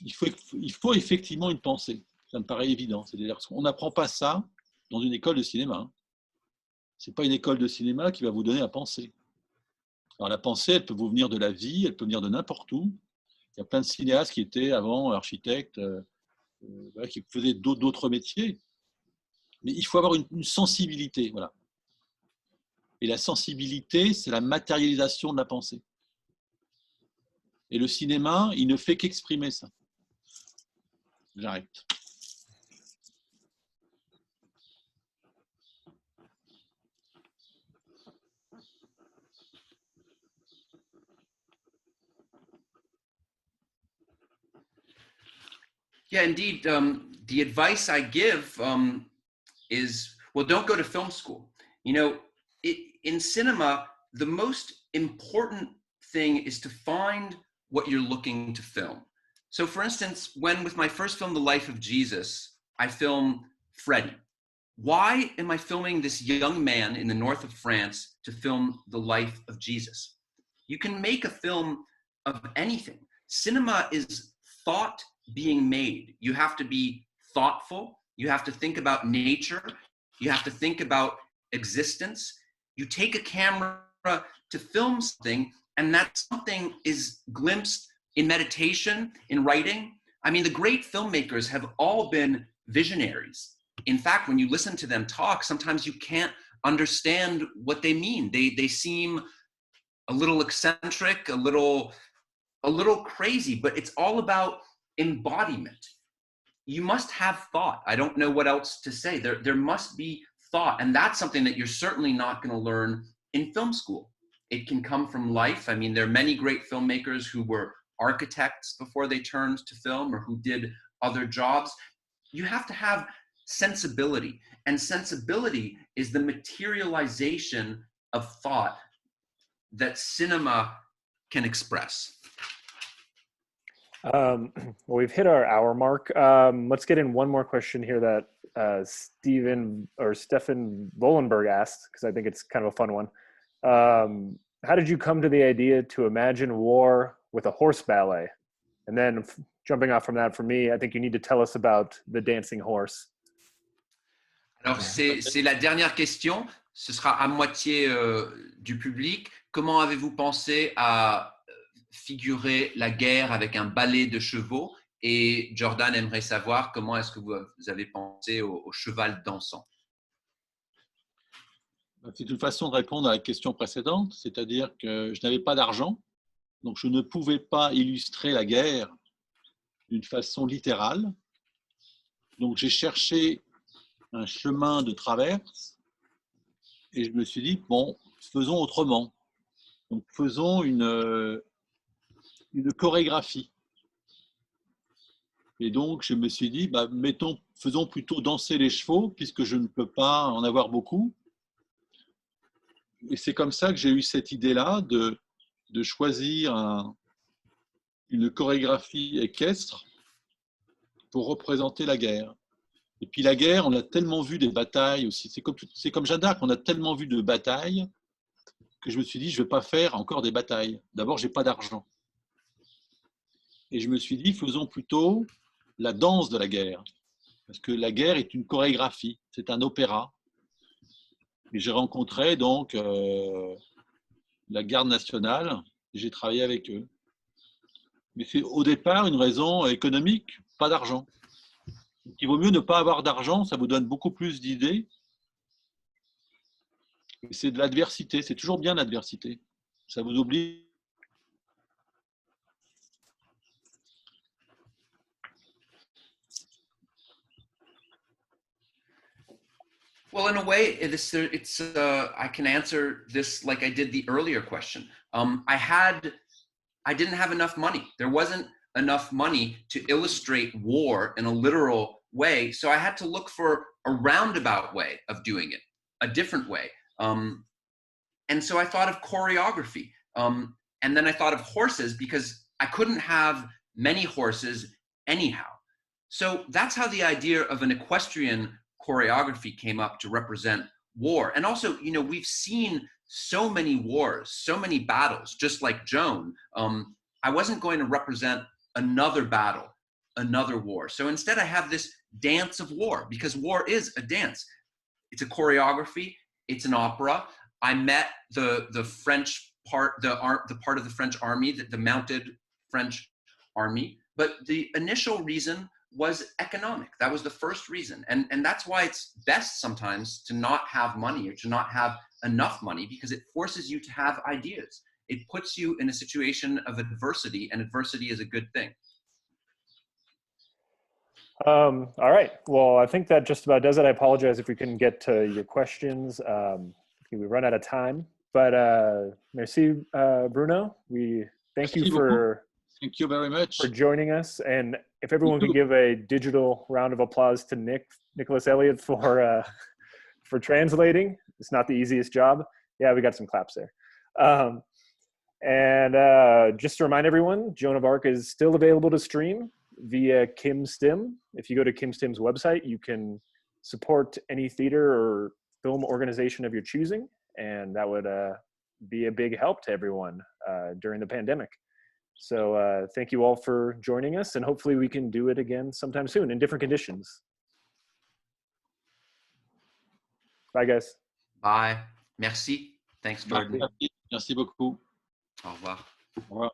il faut effectivement une pensée. Ça me paraît évident. C'est-à-dire qu'on n'apprend pas ça dans une école de cinéma. Hein. Ce n'est pas une école de cinéma qui va vous donner à penser. Alors la pensée, elle peut vous venir de la vie, elle peut venir de n'importe où. Il y a plein de cinéastes qui étaient avant architectes, qui faisaient d'autres métiers. Mais il faut avoir une sensibilité. Voilà. Et la sensibilité, c'est la matérialisation de la pensée. Et le cinéma, il ne fait qu'exprimer ça. J'arrête. Yeah, indeed. The advice I give is, well, don't go to film school. You know, in cinema, the most important thing is to find what you're looking to film. So for instance, with my first film, The Life of Jesus, I filmed Freddy. Why am I filming this young man in the north of France to film the life of Jesus? You can make a film of anything. Cinema is thought being made. You have to be thoughtful. You have to think about nature. You have to think about existence. You take a camera to film something, and that something is glimpsed in meditation, in writing. I mean, the great filmmakers have all been visionaries. In fact, when you listen to them talk, sometimes you can't understand what they mean. They seem a little eccentric, a little crazy, but it's all about embodiment. you must have thought. I don't know what else to say. There must be thought. And that's something that you're certainly not going to learn in film school. It can come from life. I mean, there are many great filmmakers who were architects before they turned to film or who did other jobs. You have to have sensibility. And sensibility is the materialization of thought that cinema can express. Well, we've hit our hour mark. Let's get in one more question here that Stefan Volenberg asked, because I think it's kind of a fun one. How did you come to the idea to imagine war with a horse ballet? And then jumping off from that, for me, I think you need to tell us about the dancing horse. Alors, c'est la dernière question. Ce sera à moitié du public. Comment avez-vous pensé à figurer la guerre avec un ballet de chevaux? Et Jordan aimerait savoir comment est-ce que vous avez pensé au cheval dansant. C'est une façon de répondre à la question précédente, c'est-à-dire que je n'avais pas d'argent, donc je ne pouvais pas illustrer la guerre d'une façon littérale. Donc j'ai cherché un chemin de traverse et je me suis dit, bon, faisons autrement. Donc faisons une chorégraphie. Et donc je me suis dit, bah, faisons plutôt danser les chevaux, puisque je ne peux pas en avoir beaucoup. Et c'est comme ça que j'ai eu cette idée-là de choisir une chorégraphie équestre pour représenter la guerre. Et puis la guerre, on a tellement vu des batailles aussi. C'est comme Jeanne d'Arc, on a tellement vu de batailles que je me suis dit, je ne vais pas faire encore des batailles. D'abord, je n'ai pas d'argent. Et je me suis dit, faisons plutôt la danse de la guerre. Parce que la guerre est une chorégraphie, c'est un opéra. Et j'ai rencontré donc la garde nationale et j'ai travaillé avec eux. Mais c'est au départ une raison économique, pas d'argent. Il vaut mieux ne pas avoir d'argent, ça vous donne beaucoup plus d'idées. C'est de l'adversité, c'est toujours bien l'adversité. Ça vous oblige. Well, in a way, I can answer this like I did the earlier question. I didn't have enough money. There wasn't enough money to illustrate war in a literal way. So I had to look for a roundabout way of doing it, a different way. And so I thought of choreography. And then I thought of horses because I couldn't have many horses anyhow. So that's how the idea of an equestrian choreography came up to represent war. And also, you know, we've seen so many wars, so many battles, just like Joan. I wasn't going to represent another battle, another war. So instead I have this dance of war, because war is a dance. It's a choreography, it's an opera. I met the French part, the part of the French army, the mounted French army. But the initial reason was economic. That was the first reason. And that's why it's best sometimes to not have money or to not have enough money, because it forces you to have ideas. It puts you in a situation of adversity, and adversity is a good thing. All right. Well, I think that just about does it. I apologize if we couldn't get to your questions. We run out of time, but merci, Bruno. We thank you for Thank you very much for joining us. And if everyone could give a digital round of applause to Nicholas Elliott for translating. It's not the easiest job. Yeah, we got some claps there. And just to remind everyone, Joan of Arc is still available to stream via KimStim. If you go to KimStim's website, you can support any theater or film organization of your choosing, and that would be a big help to everyone during the pandemic. So thank you all for joining us, and hopefully we can do it again sometime soon in different conditions. Bye, guys. Bye. Merci. Thanks, Jordan. Merci beaucoup. Au revoir. Au revoir.